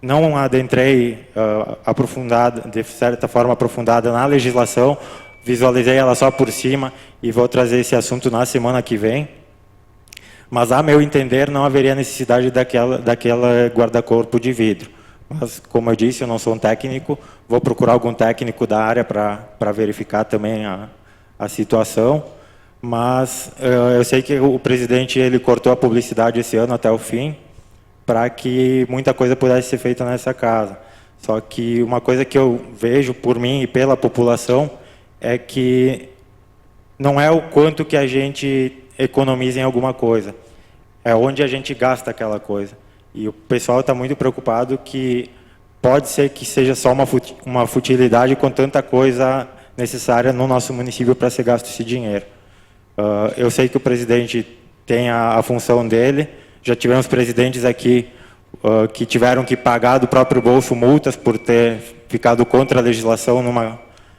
Não adentrei de certa forma aprofundada na legislação, visualizei ela só por cima e vou trazer esse assunto na semana que vem. Mas, a meu entender, não haveria necessidade daquela guarda-corpo de vidro. Mas, como eu disse, eu não sou um técnico, vou procurar algum técnico da área para verificar também a situação. Mas eu sei que o presidente ele cortou a publicidade esse ano até o fim, para que muita coisa pudesse ser feita nessa casa. Só que uma coisa que eu vejo por mim e pela população é que não é o quanto que a gente economiza em alguma coisa, é onde a gente gasta aquela coisa. E o pessoal está muito preocupado que pode ser que seja só uma futilidade com tanta coisa necessária no nosso município para ser gasto esse dinheiro. Eu sei que o presidente tem a função dele. Já tivemos presidentes aqui que tiveram que pagar do próprio bolso multas por ter ficado contra a legislação numa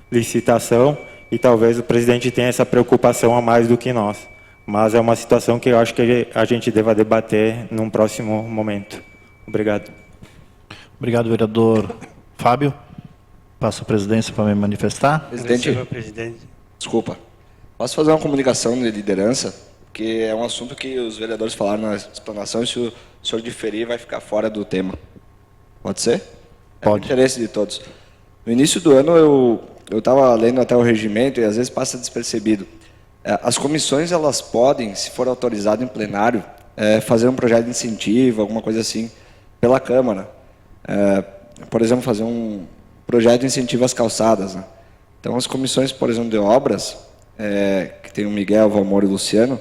licitação, e talvez o presidente tenha essa preocupação a mais do que nós. Mas é uma situação que eu acho que a gente deva debater num próximo momento. Obrigado. Obrigado, vereador Fábio. Passo a presidência para me manifestar. Presidente, desculpa. Posso fazer uma comunicação de liderança? Porque é um assunto que os vereadores falaram na explanação, e se o senhor diferir, vai ficar fora do tema. Pode ser? Pode. É do interesse de todos. No início do ano, eu estava lendo até o regimento, e às vezes passa despercebido. As comissões, elas podem, se for autorizado em plenário, fazer um projeto de incentivo, alguma coisa assim, pela Câmara. Por exemplo, fazer um projeto de incentivo às calçadas, né? Então, as comissões, por exemplo, de obras, que tem o Miguel, o Valmor e o Luciano,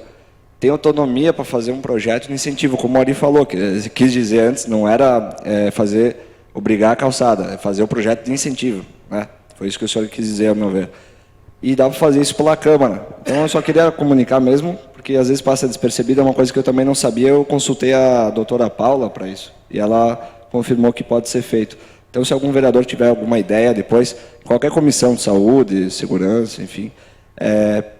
tem autonomia para fazer um projeto de incentivo, como o Ari falou, que quis dizer antes, não era obrigar a calçada, é fazer o projeto de incentivo, né? Foi isso que o senhor quis dizer, ao meu ver. E dá para fazer isso pela Câmara. Então, eu só queria comunicar mesmo, porque às vezes passa despercebido, é uma coisa que eu também não sabia, eu consultei a doutora Paula para isso, e ela confirmou que pode ser feito. Então, se algum vereador tiver alguma ideia depois, qualquer comissão de saúde, segurança, enfim,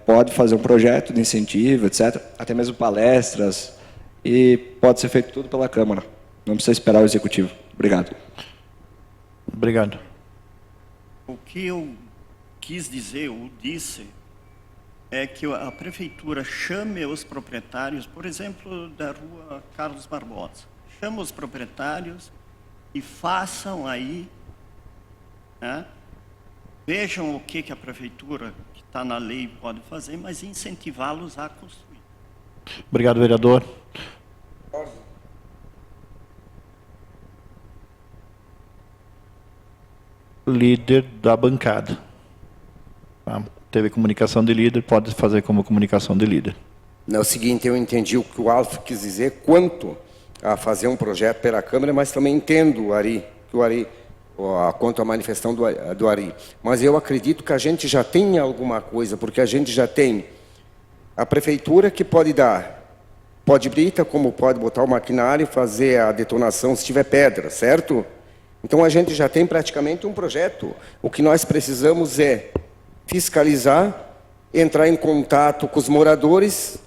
pode fazer um projeto de incentivo, etc., até mesmo palestras, e pode ser feito tudo pela Câmara. Não precisa esperar o Executivo. Obrigado. Obrigado. O que eu quis dizer, ou disse, é que a Prefeitura chame os proprietários, por exemplo, da rua Carlos Barbosa. Chama os proprietários e façam aí, né? Vejam o que a Prefeitura, que está na lei, pode fazer, mas incentivá-los a construir. Obrigado, vereador. líder da bancada. Tá? Teve comunicação de líder, pode fazer como comunicação de líder. É o seguinte, eu entendi o que o Alf quis dizer quanto a fazer um projeto pela Câmara, mas também entendo quanto à manifestação do Ari. Mas eu acredito que a gente já tem alguma coisa, porque a gente já tem a prefeitura que pode brita, como pode botar o maquinário e fazer a detonação se tiver pedra, certo? Então a gente já tem praticamente um projeto. O que nós precisamos é fiscalizar, entrar em contato com os moradores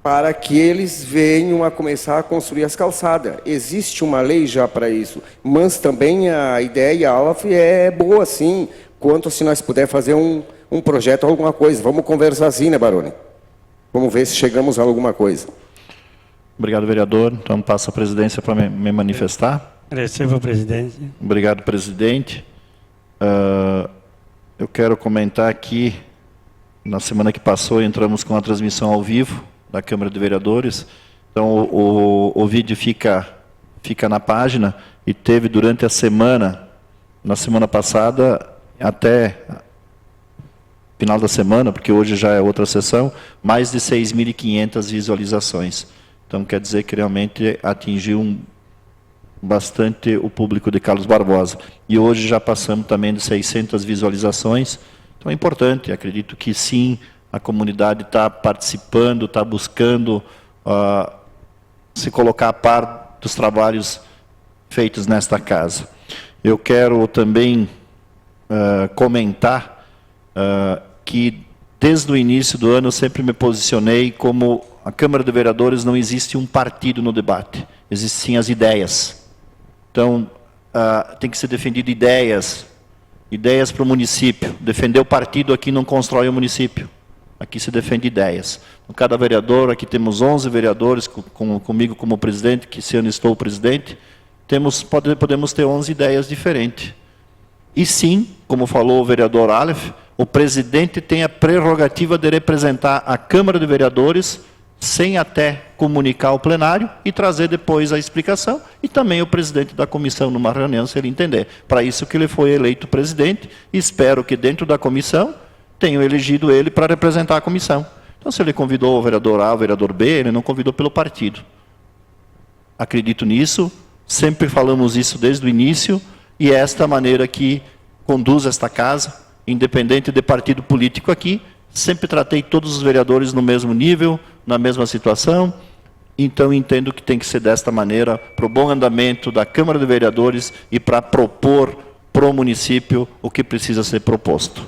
para que eles venham a começar a construir as calçadas. Existe uma lei já para isso, mas também a ideia, Alaf, é boa sim, quanto se nós puder fazer um projeto, alguma coisa. Vamos conversar assim, né, Baroni? Vamos ver se chegamos a alguma coisa. Obrigado, vereador. Então, passo a presidência para me manifestar. Recebo, presidente. Obrigado, presidente. Eu quero comentar aqui, na semana que passou, entramos com a transmissão ao vivo da Câmara de Vereadores. Então, o vídeo fica na página e teve durante a semana, na semana passada, até final da semana, porque hoje já é outra sessão, mais de 6.500 visualizações. Então, quer dizer que realmente atingiu bastante o público de Carlos Barbosa. E hoje já passamos também de 600 visualizações. Então, é importante, acredito que sim, a comunidade está participando, está buscando se colocar a par dos trabalhos feitos nesta casa. Eu quero também comentar que desde o início do ano eu sempre me posicionei como a Câmara de Vereadores não existe um partido no debate, existem sim as ideias. Então, tem que ser defendido ideias para o município. Defender o partido aqui não constrói o município. Aqui se defende ideias. Cada vereador, aqui temos 11 vereadores, comigo como presidente, que esse ano estou o presidente, podemos ter 11 ideias diferentes. E sim, como falou o vereador Aleph, o presidente tem a prerrogativa de representar a Câmara de Vereadores sem até comunicar ao plenário e trazer depois a explicação, e também o presidente da comissão numa reunião, se ele entender. Para isso que ele foi eleito presidente, e espero que dentro da comissão tenham elegido ele para representar a comissão. Então, se ele convidou o vereador A, o vereador B, ele não convidou pelo partido. Acredito nisso, sempre falamos isso desde o início, e é esta maneira que conduz esta casa, independente de partido político aqui. Sempre tratei todos os vereadores no mesmo nível, na mesma situação, então entendo que tem que ser desta maneira, para o bom andamento da Câmara de Vereadores e para propor para o município o que precisa ser proposto.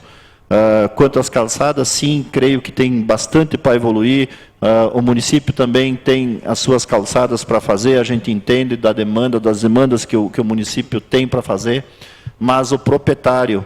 Quanto às calçadas, sim, creio que tem bastante para evoluir. O município também tem as suas calçadas para fazer, a gente entende das demandas que o município tem para fazer, mas o proprietário,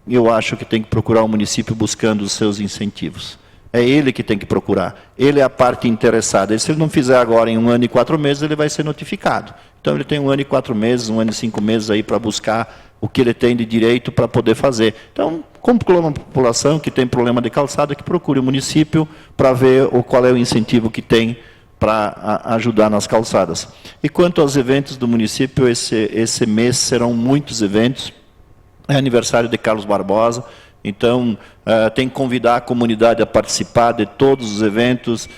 eu acho que tem que procurar o município buscando os seus incentivos. É ele que tem que procurar. Ele é a parte interessada. E se ele não fizer agora em 1 ano e 4 meses, ele vai ser notificado. Então, ele tem 1 ano e 4 meses, 1 ano e 5 meses aí para buscar o que ele tem de direito para poder fazer. Então, como uma população que tem problema de calçada, que procure o município para ver qual é o incentivo que tem para ajudar nas calçadas. E quanto aos eventos do município, esse mês serão muitos eventos. É aniversário de Carlos Barbosa, então tem que convidar a comunidade a participar de todos os eventos,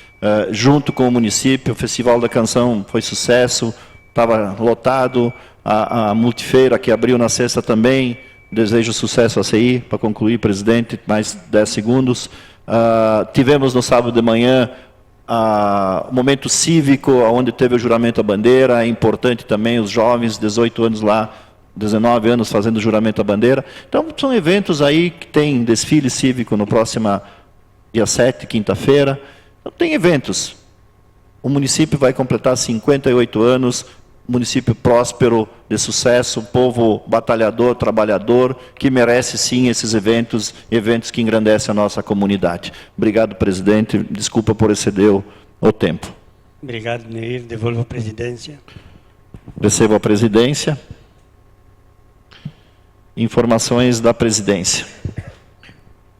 junto com o município. O Festival da Canção foi sucesso, estava lotado, a multifeira que abriu na sexta também, desejo sucesso a CI, para concluir, presidente, mais 10 segundos. Tivemos no sábado de manhã o momento cívico, onde teve o juramento à bandeira. É importante também os jovens, 18 anos lá, 19 anos fazendo juramento à bandeira. Então, são eventos aí que tem desfile cívico no próximo dia 7, quinta-feira. Então, tem eventos. O município vai completar 58 anos, município próspero, de sucesso, povo batalhador, trabalhador, que merece sim esses eventos que engrandecem a nossa comunidade. Obrigado, presidente. Desculpa por exceder o tempo. Obrigado, Neir. Devolvo a presidência. Recebo a presidência. Informações da presidência.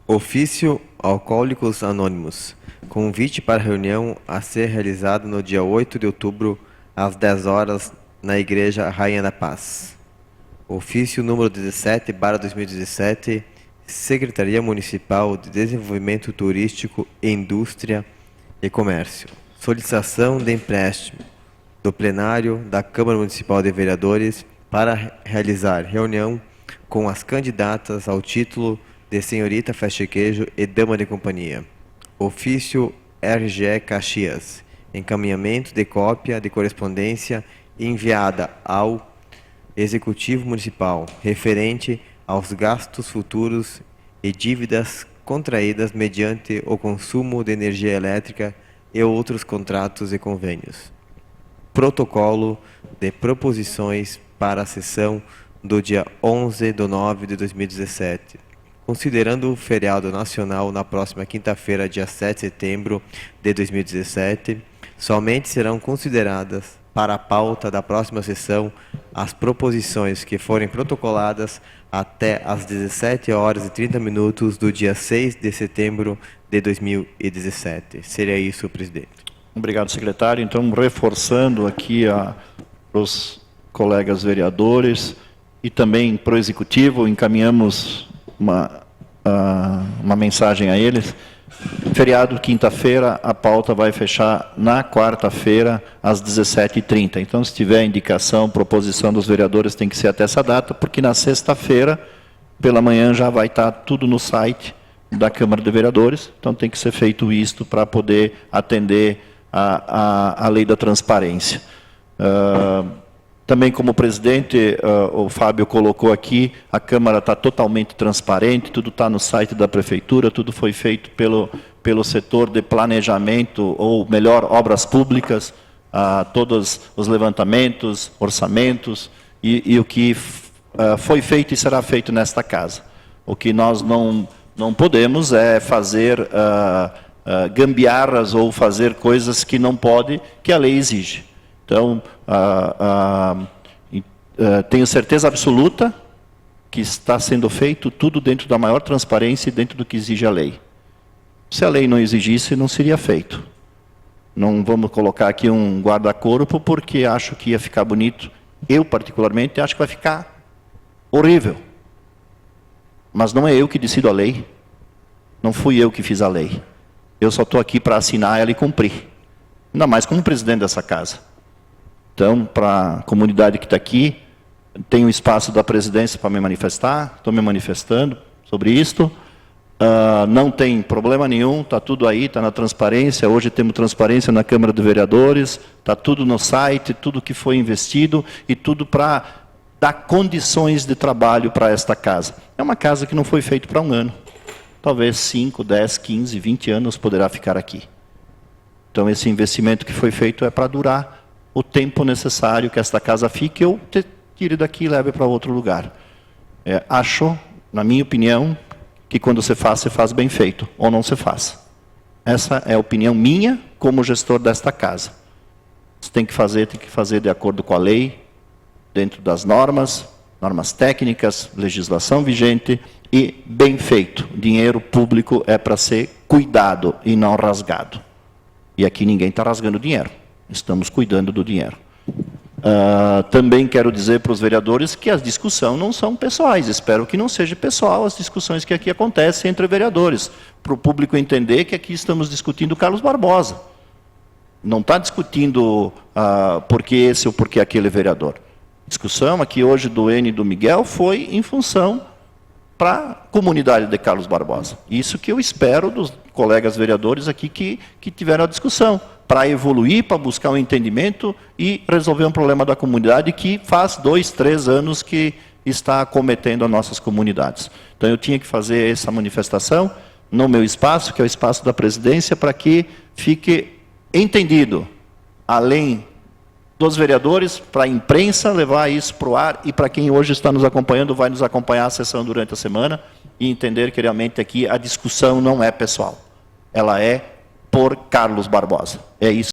Ofício Alcoólicos Anônimos. Convite para reunião a ser realizado no dia 8 de outubro, às 10 horas, na Igreja Rainha da Paz. Ofício número 17/2017, Secretaria Municipal de Desenvolvimento Turístico, Indústria e Comércio. Solicitação de empréstimo do plenário da Câmara Municipal de Vereadores para realizar reunião com as candidatas ao título de senhorita Festa Queijo e dama de companhia. Ofício RGE Caxias. Encaminhamento de cópia de correspondência enviada ao Executivo Municipal, referente aos gastos futuros e dívidas contraídas mediante o consumo de energia elétrica e outros contratos e convênios. Protocolo de proposições para a sessão do dia 11/9/2017. Considerando o feriado nacional na próxima quinta-feira, dia 7 de setembro de 2017, somente serão consideradas para a pauta da próxima sessão as proposições que forem protocoladas até às 17h30 do dia 6 de setembro de 2017. Seria isso, presidente. Obrigado, secretário. Então, reforçando aqui para os colegas vereadores e também para o Executivo, encaminhamos uma mensagem a eles. Feriado, quinta-feira, a pauta vai fechar na quarta-feira, às 17h30. Então, se tiver indicação, proposição dos vereadores, tem que ser até essa data, porque na sexta-feira, pela manhã, já vai estar tudo no site da Câmara de Vereadores. Então, tem que ser feito isto para poder atender a lei da transparência. Também, como presidente, o Fábio colocou aqui, a Câmara está totalmente transparente, tudo está no site da Prefeitura, tudo foi feito pelo setor de planejamento, ou melhor, obras públicas, todos os levantamentos, orçamentos, e o que foi feito e será feito nesta casa. O que nós não podemos é fazer gambiarras ou fazer coisas que não pode, que a lei exige. Então, tenho certeza absoluta que está sendo feito tudo dentro da maior transparência e dentro do que exige a lei. Se a lei não exigisse, não seria feito. Não vamos colocar aqui um guarda-corpo porque acho que ia ficar bonito. Eu, particularmente, acho que vai ficar horrível. Mas não é eu que decido a lei. Não fui eu que fiz a lei. Eu só estou aqui para assinar ela e cumprir. Ainda mais como presidente dessa casa. Então, para a comunidade que está aqui, tenho espaço da presidência para me manifestar, estou me manifestando sobre isto. Não tem problema nenhum, está tudo aí, está na transparência. Hoje temos transparência na Câmara de Vereadores, está tudo no site, tudo que foi investido e tudo para dar condições de trabalho para esta casa. É uma casa que não foi feita para um ano. Talvez 5, 10, 15, 20 anos poderá ficar aqui. Então, esse investimento que foi feito é para durar o tempo necessário que esta casa fique, eu tire daqui e leve para outro lugar. Acho, na minha opinião, que quando se faz bem feito, ou não se faz. Essa é a opinião minha como gestor desta casa. Se tem que fazer de acordo com a lei, dentro das normas técnicas, legislação vigente e bem feito. Dinheiro público é para ser cuidado e não rasgado. E aqui ninguém está rasgando dinheiro. Estamos cuidando do dinheiro. Também quero dizer para os vereadores que as discussões não são pessoais. Espero que não seja pessoal as discussões que aqui acontecem entre vereadores. Para o público entender que aqui estamos discutindo Carlos Barbosa. Não está discutindo por que esse ou por que aquele vereador. A discussão aqui hoje do N e do Miguel foi em função para a comunidade de Carlos Barbosa. Isso que eu espero dos colegas vereadores aqui que tiveram a discussão, para evoluir, para buscar um entendimento e resolver um problema da comunidade que faz 2, 3 anos que está acometendo as nossas comunidades. Então, eu tinha que fazer essa manifestação no meu espaço, que é o espaço da presidência, para que fique entendido, além dos vereadores, para a imprensa levar isso para o ar e para quem hoje está nos acompanhando, vai nos acompanhar a sessão durante a semana e entender que realmente aqui a discussão não é pessoal. Ela é por Carlos Barbosa. É isso.